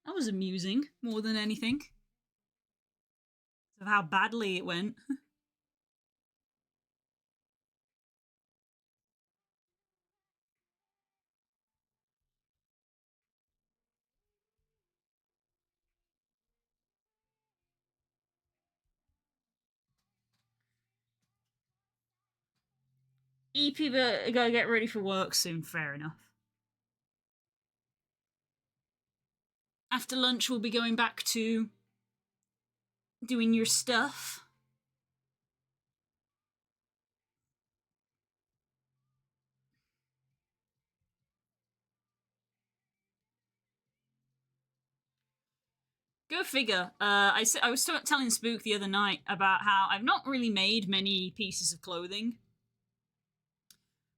[SPEAKER 1] That was amusing, more than anything. Of how badly it went. EP gotta get ready for work soon, fair enough. After lunch, we'll be going back to doing your stuff. Go figure. I was telling Spook the other night about how I've not really made many pieces of clothing.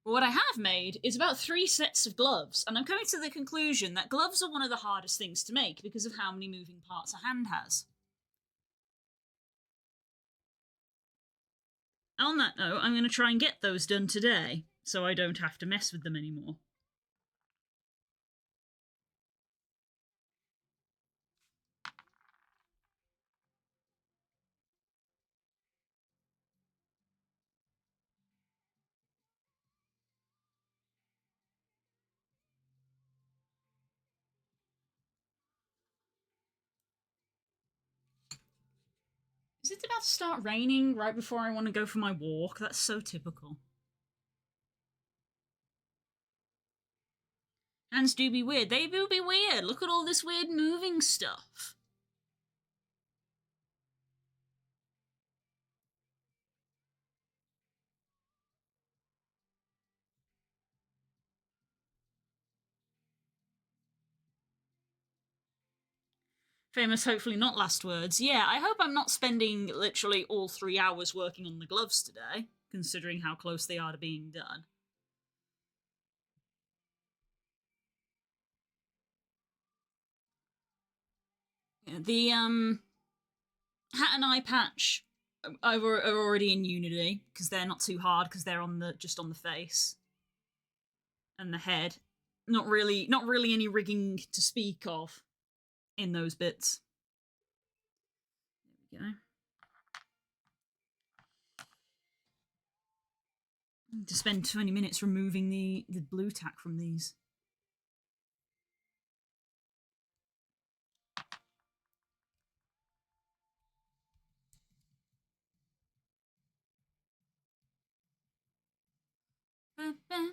[SPEAKER 1] But what I have made is about 3 sets of gloves, and I'm coming to the conclusion that gloves are one of the hardest things to make because of how many moving parts a hand has. On that note, I'm going to try and get those done today, so I don't have to mess with them anymore. Is it about to start raining right before I want to go for my walk? That's so typical. Hands do be weird. They do be weird. Look at all this weird moving stuff. Famous, hopefully not last words. Yeah, I hope I'm not spending literally all 3 hours working on the gloves today, considering how close they are to being done. Yeah, the hat and eye patch are already in Unity because they're not too hard because they're on the just on the face and the head. Not really any rigging to speak of in those bits. There we go. To spend 20 minutes removing the blue tack from these. There we go.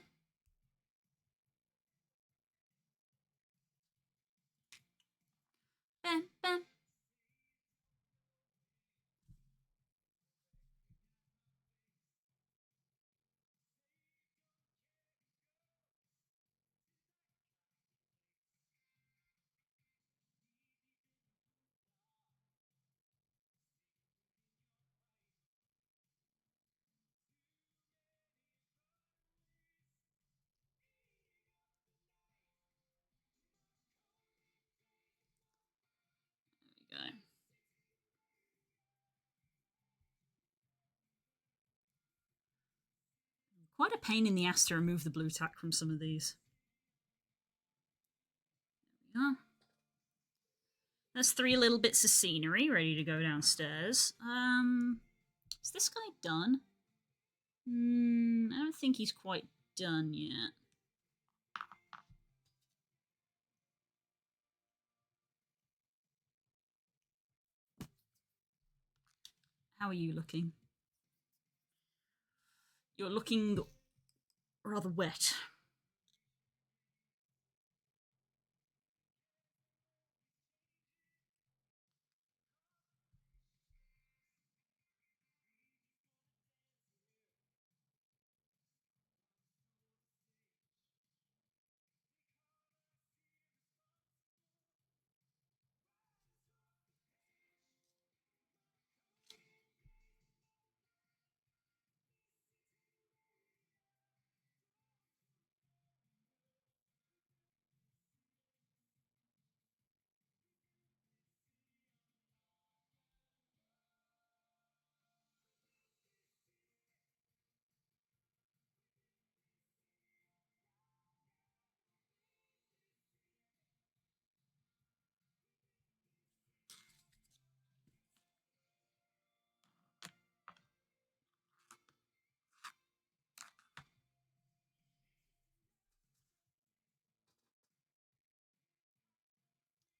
[SPEAKER 1] Quite a pain in the ass to remove the blue tack from some of these. There we are. That's 3 little bits of scenery ready to go downstairs. Is this guy done? I don't think he's quite done yet. How are you looking? You're looking rather wet.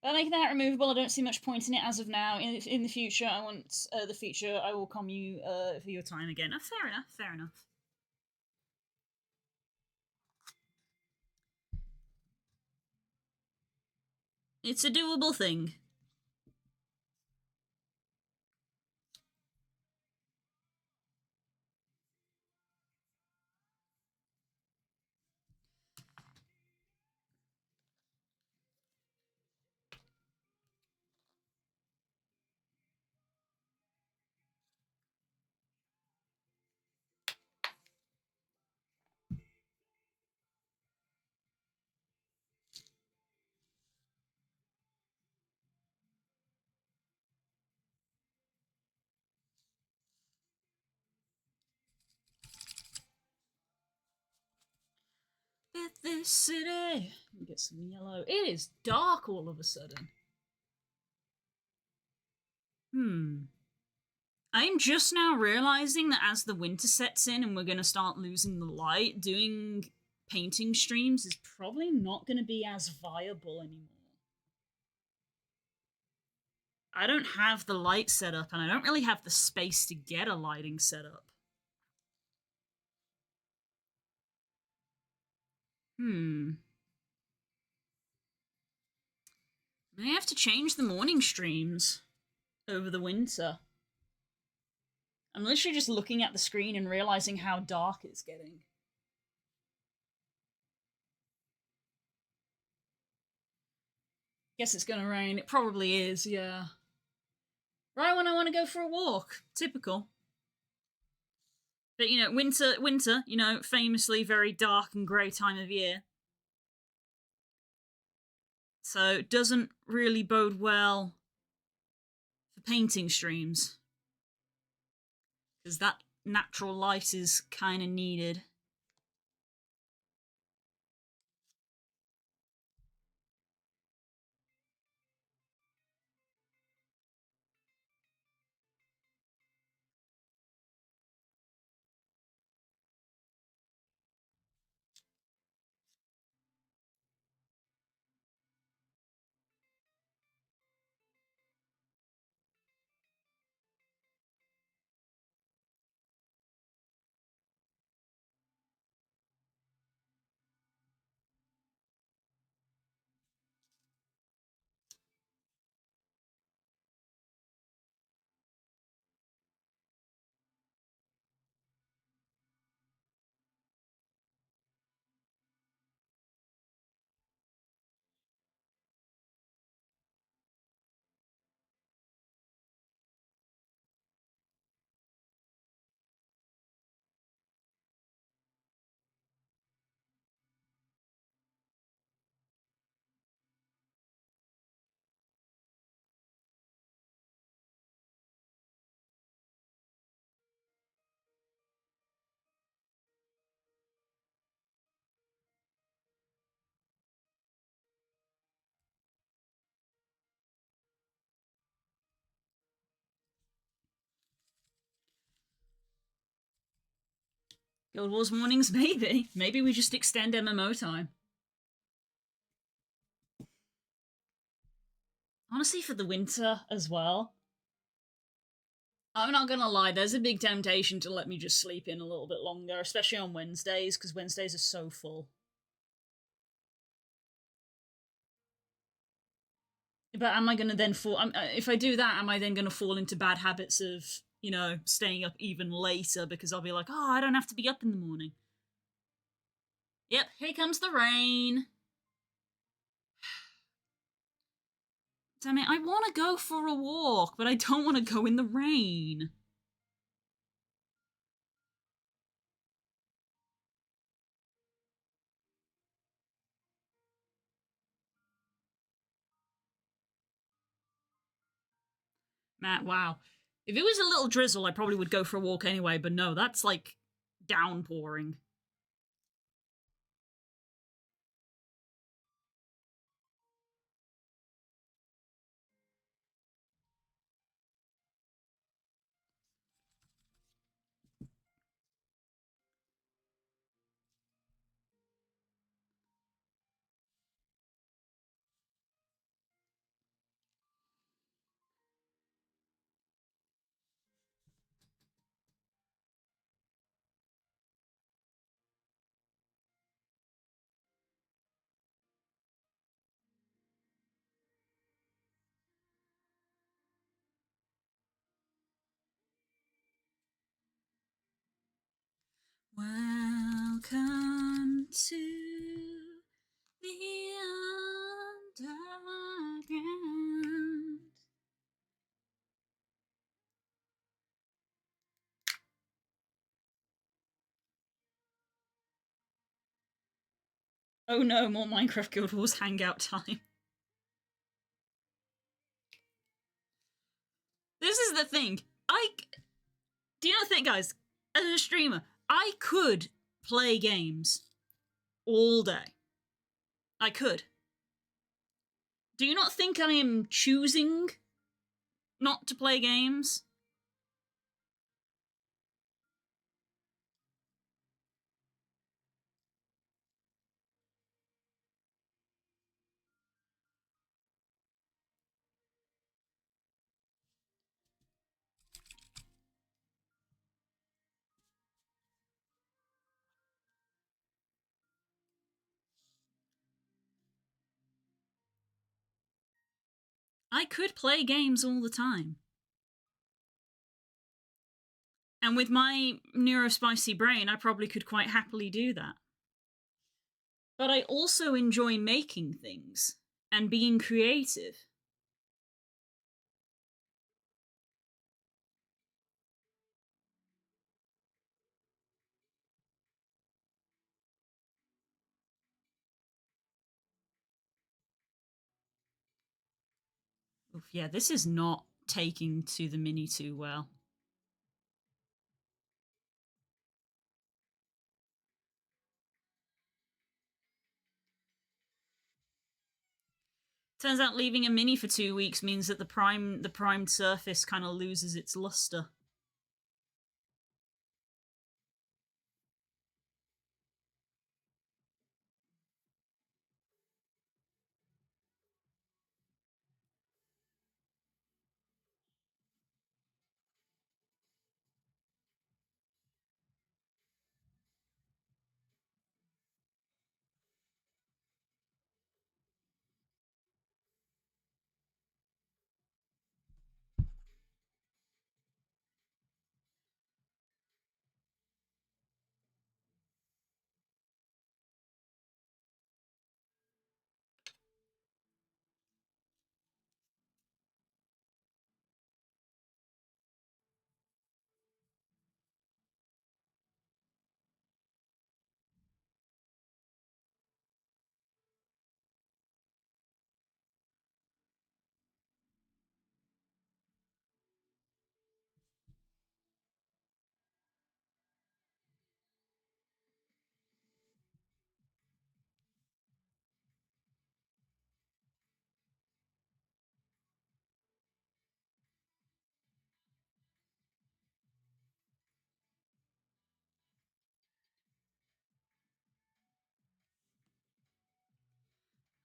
[SPEAKER 1] By making that removable, I don't see much point in it as of now. In the future, I want the future. I will come you for your time again. Fair enough. Fair enough. It's a doable thing. At this city. Get some yellow. It is dark all of a sudden. I'm just now realizing that as the winter sets in and we're going to start losing the light, doing painting streams is probably not going to be as viable anymore. I don't have the light set up, and I don't really have the space to get a lighting set up. May have to change the morning streams over the winter. I'm literally just looking at the screen and realizing how dark it's getting. Guess it's gonna rain. It probably is, yeah. Right when I want to go for a walk. Typical. But you know, winter, you know, famously very dark and grey time of year. So it doesn't really bode well for painting streams. Because that natural light is kind of needed. Guild Wars mornings, maybe. Maybe we just extend MMO time. Honestly, for the winter as well. I'm not gonna lie, there's a big temptation to let me just sleep in a little bit longer, especially on Wednesdays, because Wednesdays are so full. But am I gonna then fall? If I do that, am I then gonna fall into bad habits of, you know, staying up even later because I'll be like, oh, I don't have to be up in the morning. Yep, here comes the rain. Damn it, I want to go for a walk, but I don't want to go in the rain. Matt, wow. If it was a little drizzle, I probably would go for a walk anyway, but no, that's like downpouring. Welcome to the underground. Oh no, more Minecraft Guild Wars hangout time. This is the thing. Do you not think, guys, as a streamer, I could play games all day. I could. Do you not think I am choosing not to play games? I could play games all the time. And with my neurospicy brain, I probably could quite happily do that. But I also enjoy making things. and being creative. Oof, yeah, this is not taking to the Mini too well. Turns out leaving a Mini for 2 weeks means that the primed surface kind of loses its luster.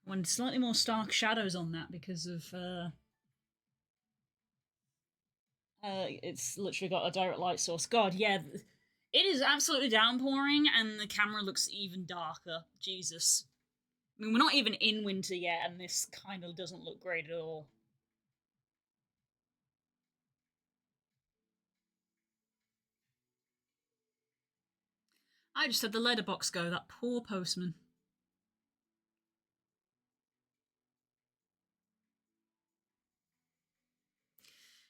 [SPEAKER 1] When slightly more stark shadows on that because of it's literally got a direct light source. God, yeah, it is absolutely downpouring, and the camera looks even darker. Jesus, I mean, we're not even in winter yet, and this kind of doesn't look great at all. I just had the letterbox go. That poor postman.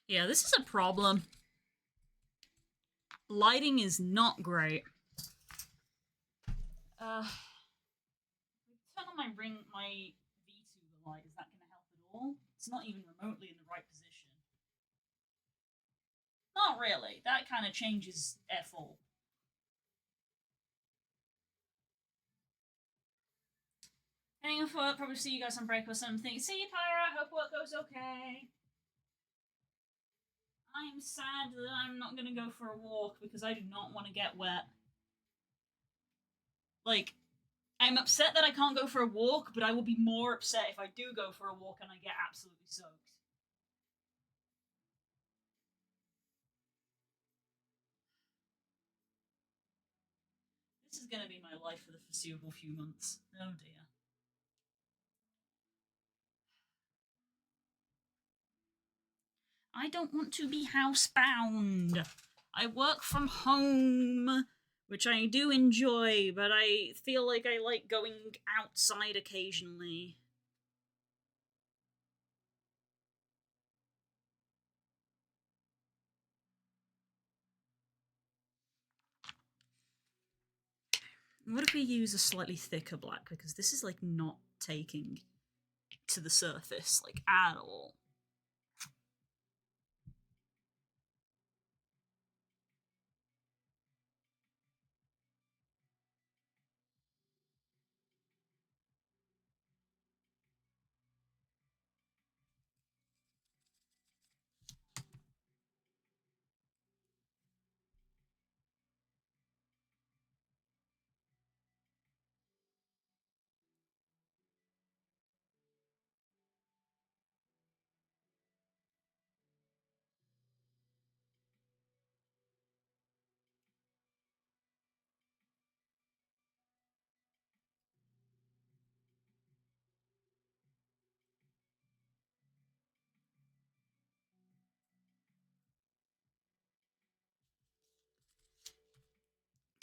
[SPEAKER 1] Yeah, this is a problem. Lighting is not great. Turn on my V2 light. Is that going to help at all? It's not even remotely in the right position. Not really. That kind of changes F all. Heading off work, probably see you guys on break or something. See you, Pyra. Hope work goes okay. I'm sad that I'm not gonna go for a walk because I do not want to get wet. Like, I'm upset that I can't go for a walk, but I will be more upset if I do go for a walk and I get absolutely soaked. This is gonna be my life for the foreseeable few months. Oh dear. I don't want to be housebound. I work from home, which I do enjoy, but I feel like I like going outside occasionally. What if we use a slightly thicker black? Because this is like not taking to the surface like at all.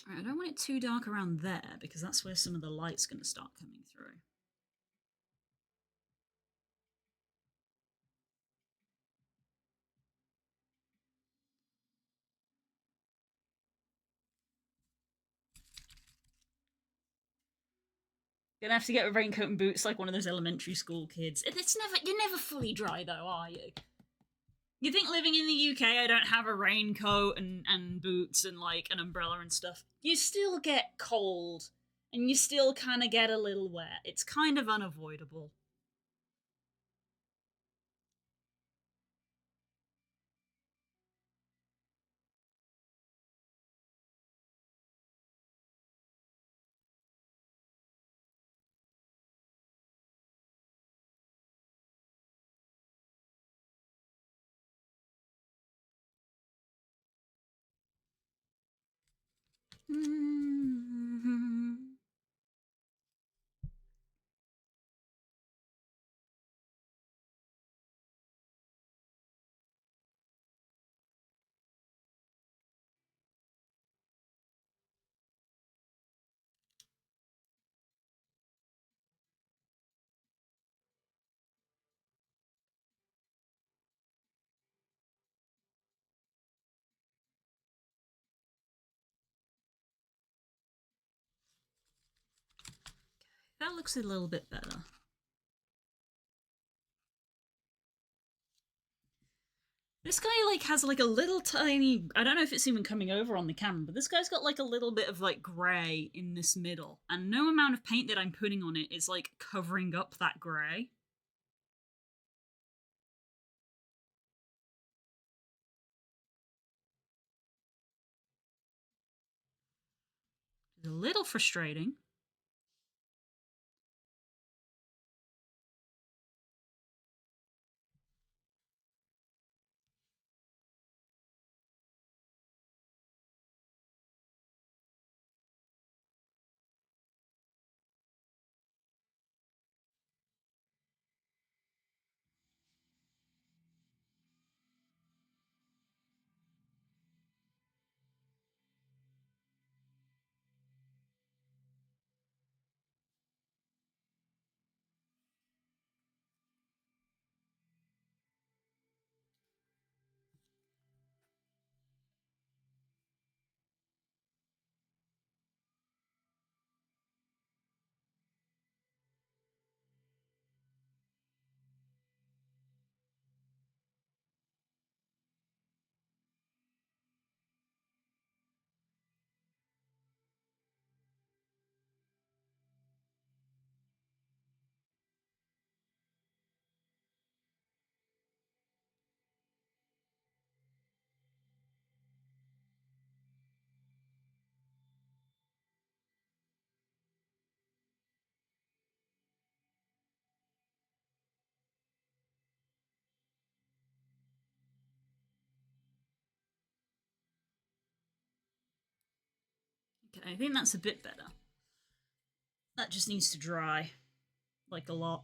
[SPEAKER 1] Right, I don't want it too dark around there because that's where some of the light's going to start coming through. Gonna have to get a raincoat and boots like one of those elementary school kids. You're never fully dry though, are you? You think living in the UK, I don't have a raincoat and boots and like an umbrella and stuff. You still get cold and you still kind of get a little wet. It's kind of unavoidable. That looks a little bit better. This guy like has like a little tiny, I don't know if it's even coming over on the camera, but this guy's got like a little bit of like grey in this middle, and no amount of paint that I'm putting on it is like covering up that grey. It's a little frustrating. Okay, I think that's a bit better. That just needs to dry, like a lot.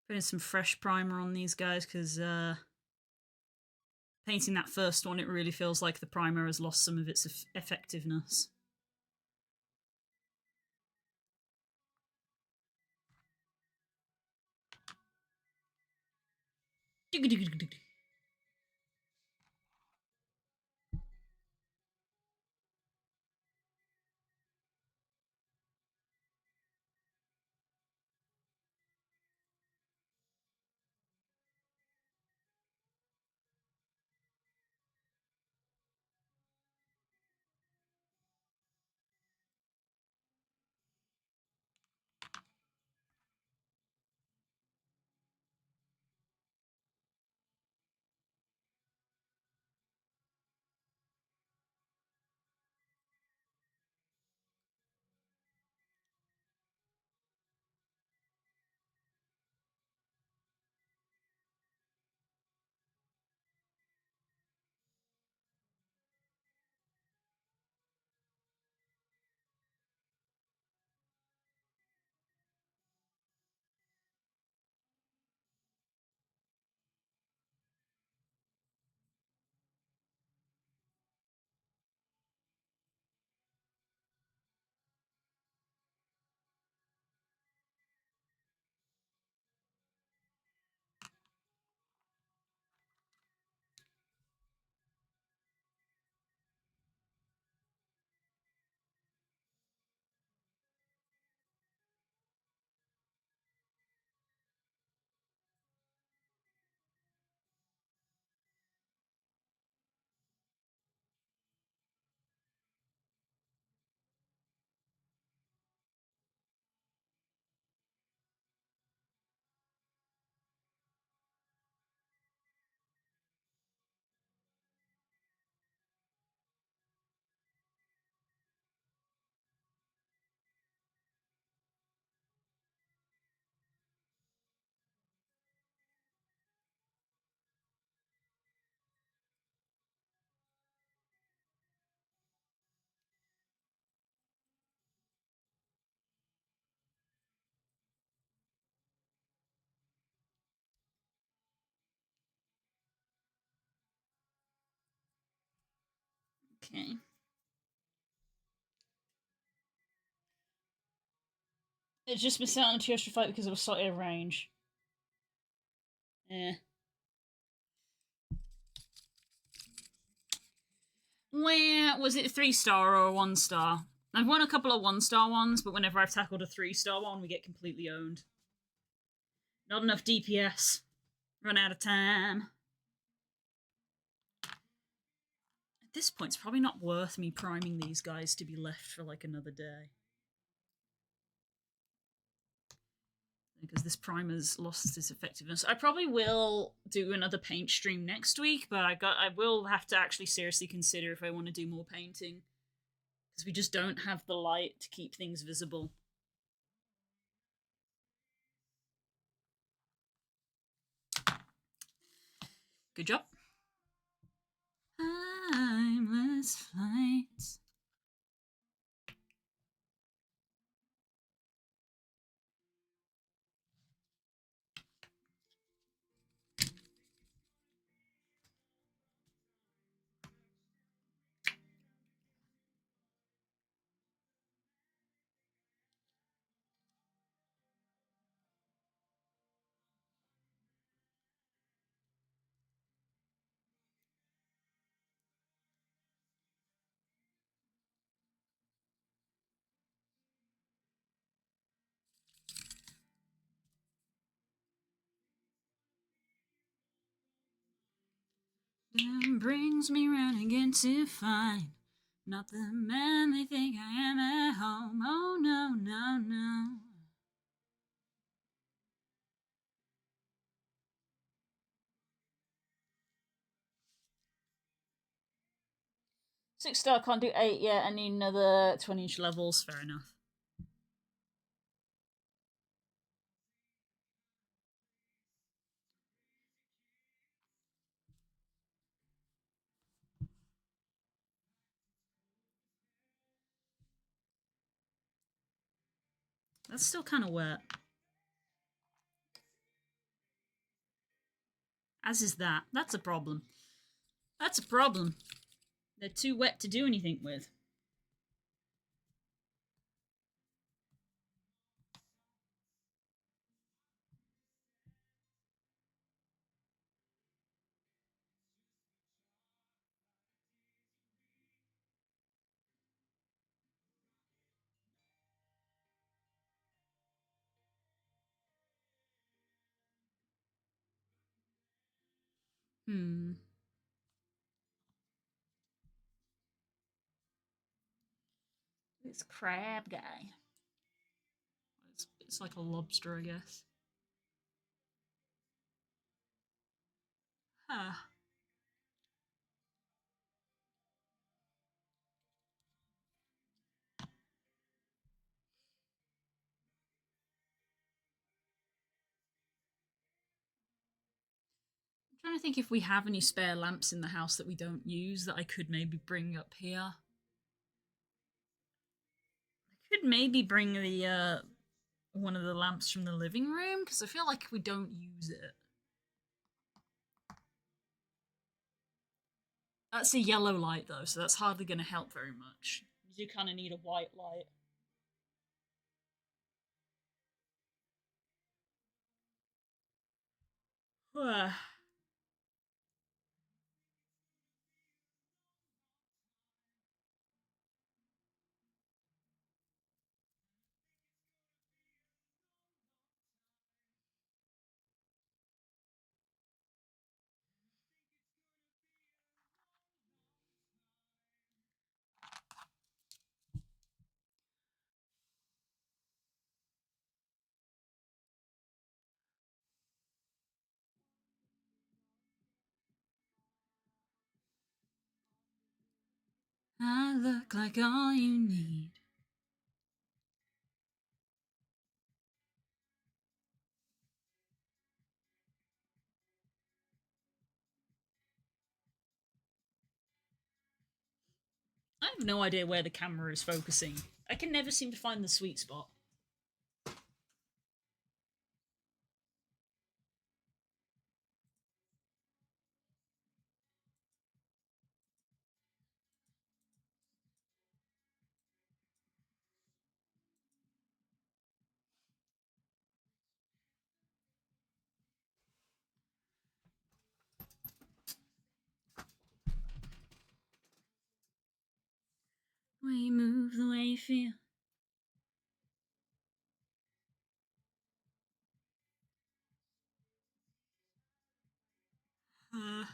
[SPEAKER 1] Putting some fresh primer on these guys because painting that first one, it really feels like the primer has lost some of its effectiveness. Okay. It just missed out on a 2 extra fight because it was slightly out of range. Eh. Where was it, a 3-star or a 1-star? I've won a couple of 1-star ones, but whenever I've tackled a 3-star one, we get completely owned. Not enough DPS. Run out of time. At this point, it's probably not worth me priming these guys to be left for like another day. Because this primer's lost its effectiveness. I probably will do another paint stream next week, but I will have to actually seriously consider if I want to do more painting. Because we just don't have the light to keep things visible. Good job. Timeless flights. Then brings me round again to find not the man they think I am at home. Oh no, no, no. Six-star, can't do 8 yet. I need another 20-inch levels. Fair enough. That's still kind of wet. As is that. That's a problem. That's a problem. They're too wet to do anything with. This crab guy. It's like a lobster, I guess. Huh. I'm trying to think if we have any spare lamps in the house that we don't use that I could maybe bring up here. I could maybe bring the one of the lamps from the living room because I feel like we don't use it. That's a yellow light though, so that's hardly going to help very much. You do kind of need a white light. I look like all you need. I have no idea where the camera is focusing. I can never seem to find the sweet spot. way you move, the way you feel. Uh,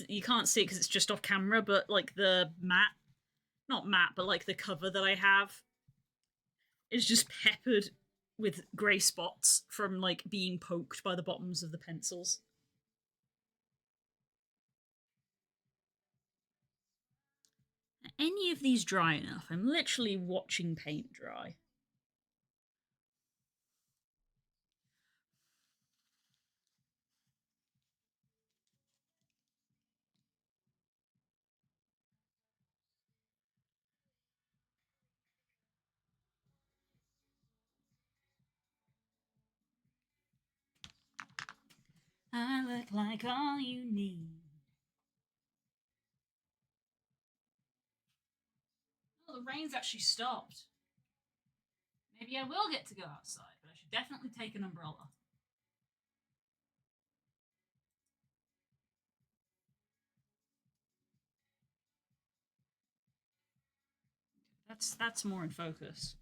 [SPEAKER 1] you can't see it because it's just off camera, but like the mat, not mat, but like the cover that I have is just peppered with grey spots from like being poked by the bottoms of the pencils. Are any of these dry enough? I'm literally watching paint dry. I look like all you need. Oh, the rain's actually stopped. Maybe I will get to go outside, but I should definitely take an umbrella. That's more in focus.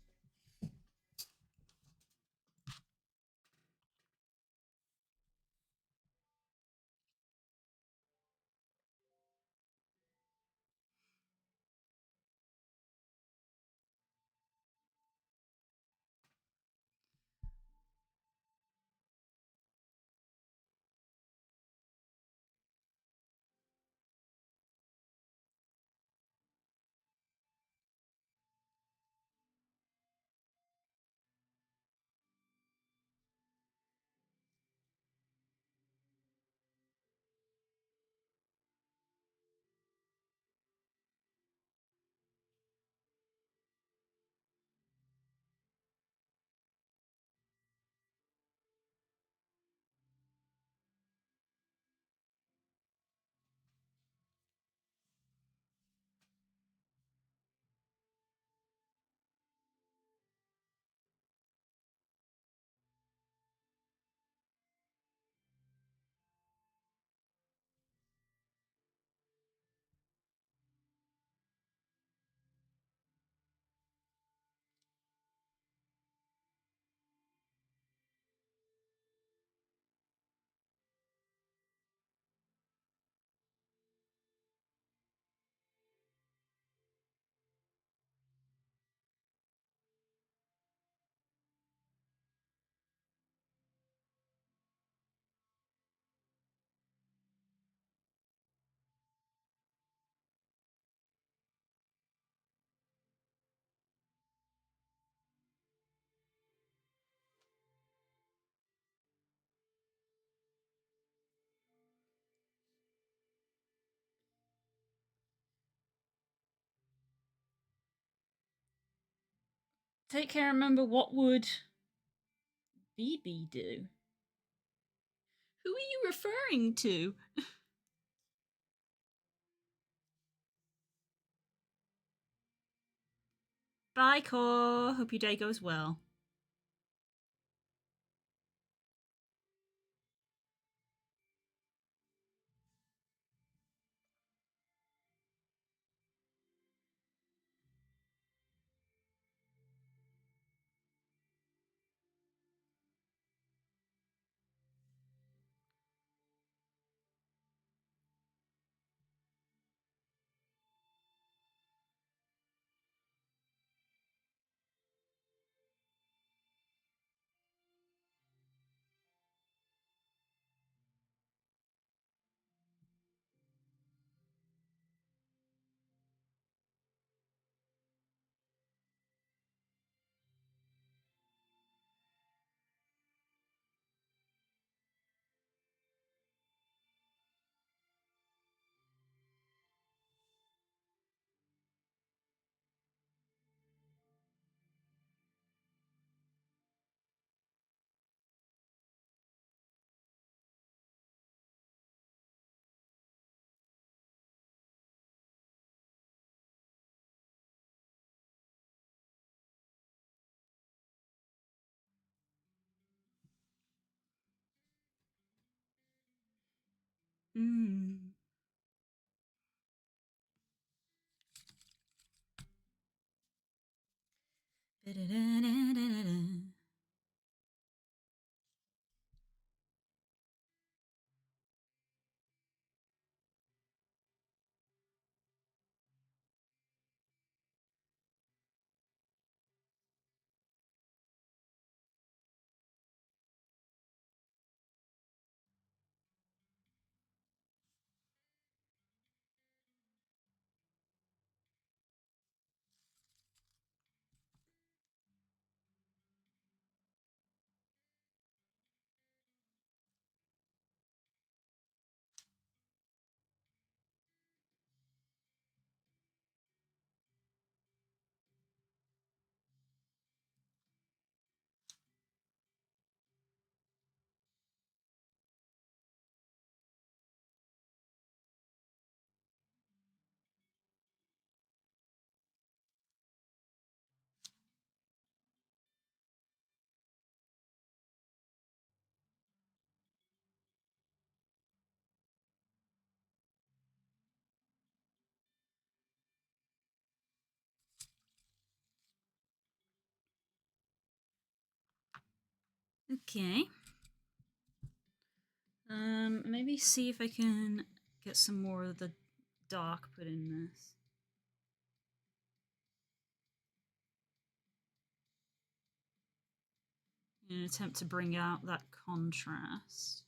[SPEAKER 1] Take care. Remember, what would BB do? Who are you referring to? Bye, Core. Hope your day goes well. Mm. Okay. Maybe see if I can get some more of the dark put in this. In an attempt to bring out that contrast.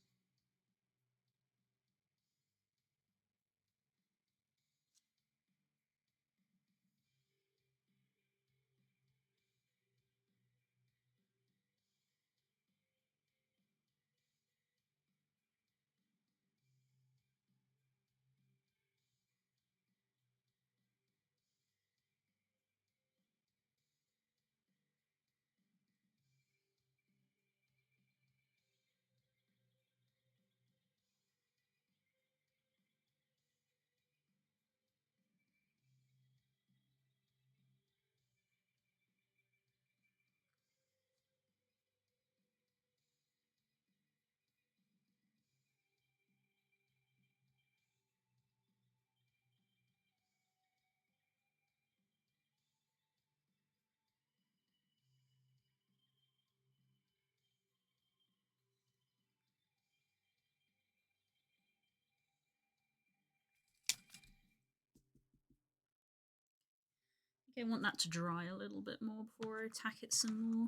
[SPEAKER 1] Okay, I want that to dry a little bit more before I attack it some more.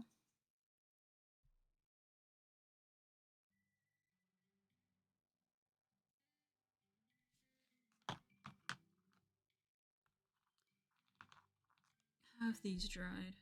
[SPEAKER 1] How have these dried?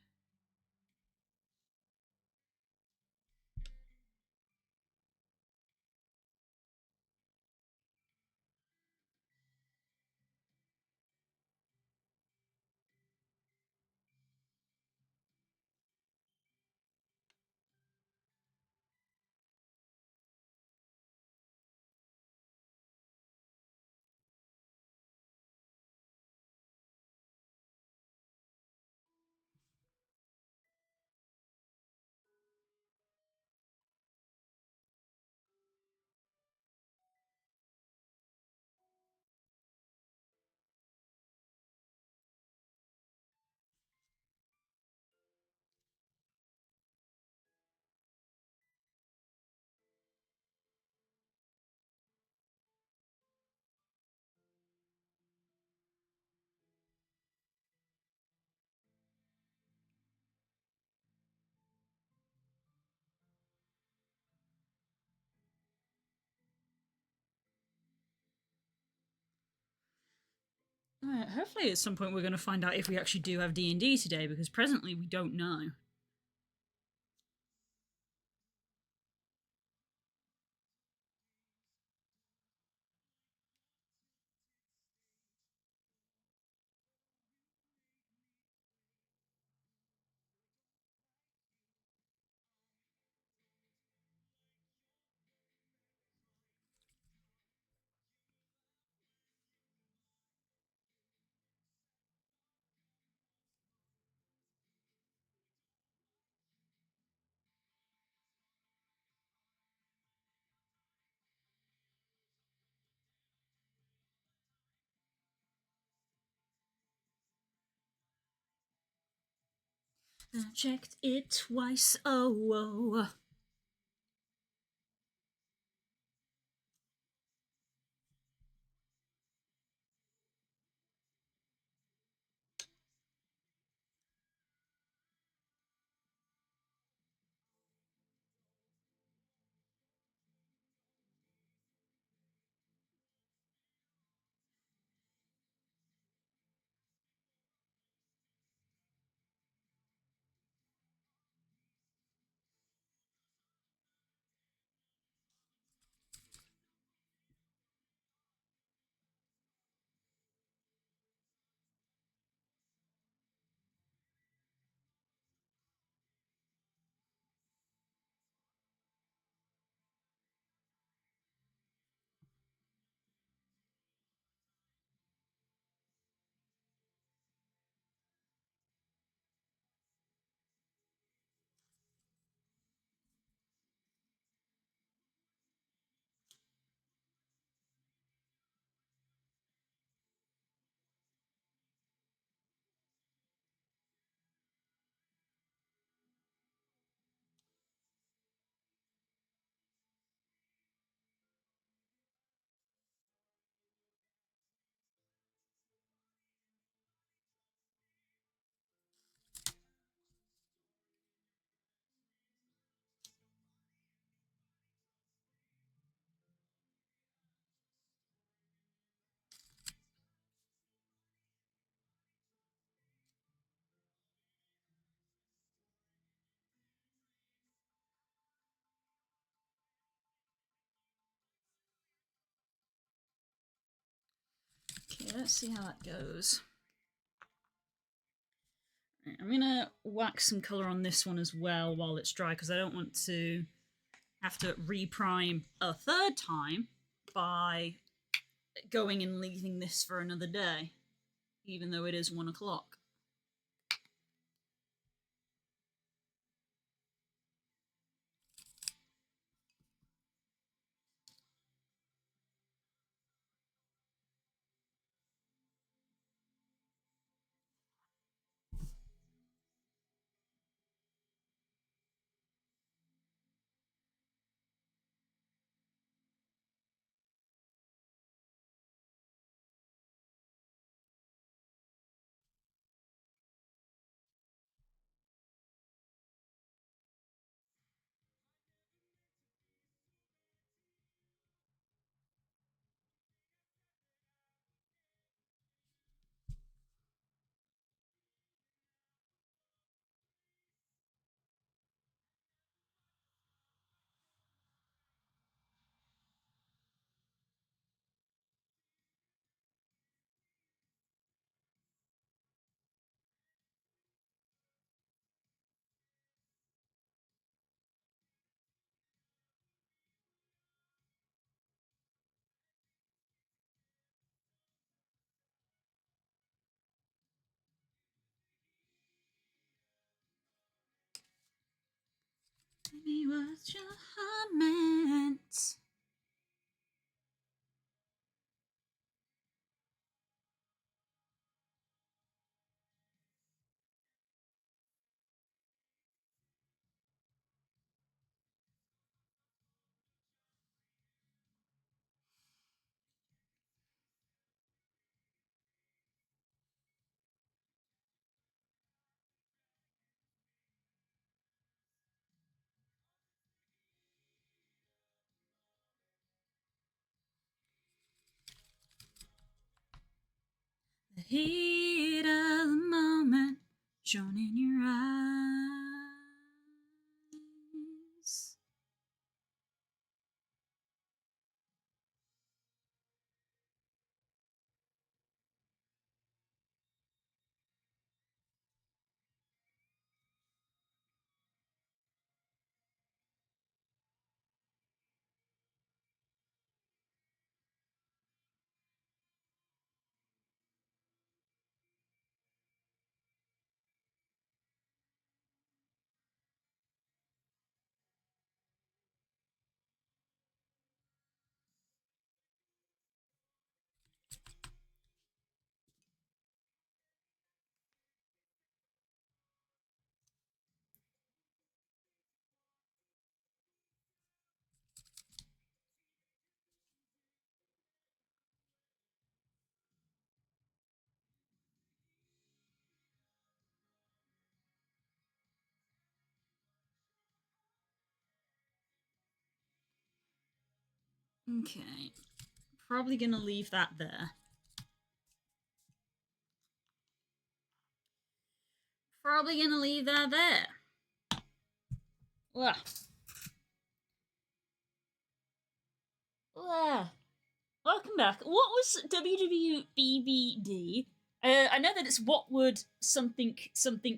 [SPEAKER 1] Alright, hopefully at some point we're going to find out if we actually do have D&D today, because presently we don't know. I checked it twice. Oh. Okay, let's see how that goes. I'm gonna wax some colour on this one as well while it's dry because I don't want to have to reprime a third time by going and leaving this for another day, even though it is 1 o'clock. Maybe what your heart meant. The heat of the moment shone in your eyes. Okay. Probably gonna leave that there. Probably gonna leave that there. Ugh. Ugh. Welcome back. What was WWBBD? I know that it's what would something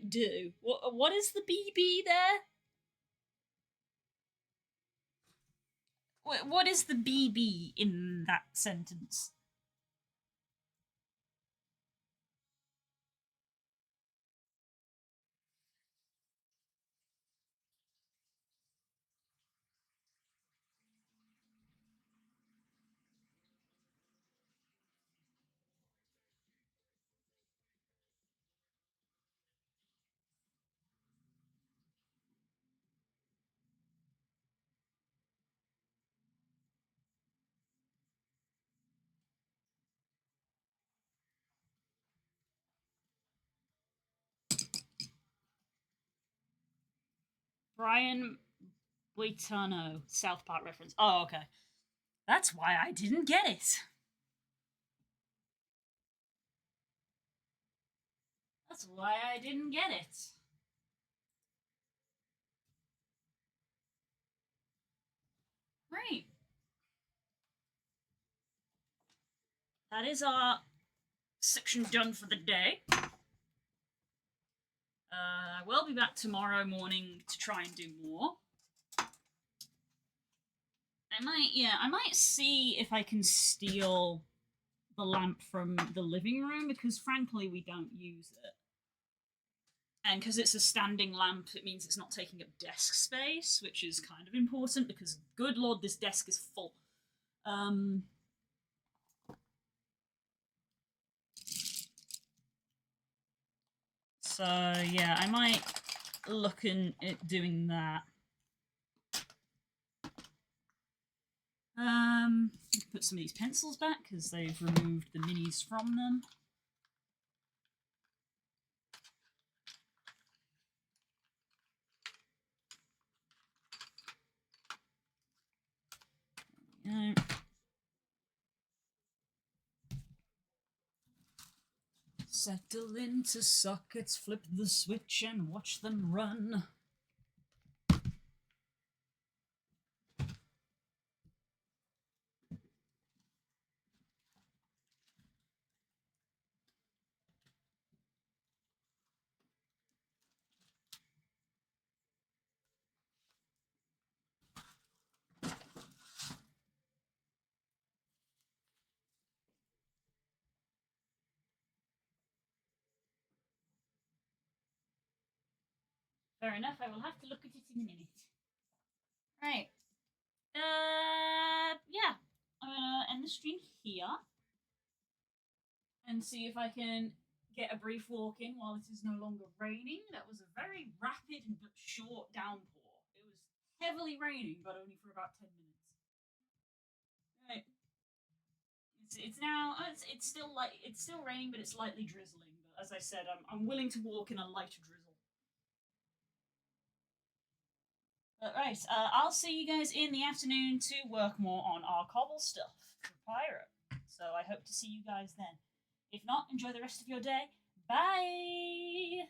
[SPEAKER 1] do. What is the BB there? What is the BB in that sentence? Brian Boitano, South Park reference. Oh, okay. That's why I didn't get it. That's why I didn't get it. Right. That is our section done for the day. I will be back tomorrow morning to try and do more. I might see if I can steal the lamp from the living room, because frankly we don't use it. And because it's a standing lamp, it means it's not taking up desk space, which is kind of important because, good lord, this desk is full. So yeah, I might look at doing that. Put some of these pencils back because they've removed the minis from them. There we go. Settle into sockets, flip the switch and watch them run. Fair enough, I will have to look at it in a minute. Right. Yeah. I'm gonna end the stream here and see if I can get a brief walk in while it is no longer raining. That was a very rapid but short downpour. It was heavily raining, but only for about 10 minutes. Right. It's now it's still raining, but it's lightly drizzling. But as I said, I'm willing to walk in a light drizzle. But right, I'll see you guys in the afternoon to work more on our cobble stuff for Pyro. So I hope to see you guys then. If not, enjoy the rest of your day. Bye!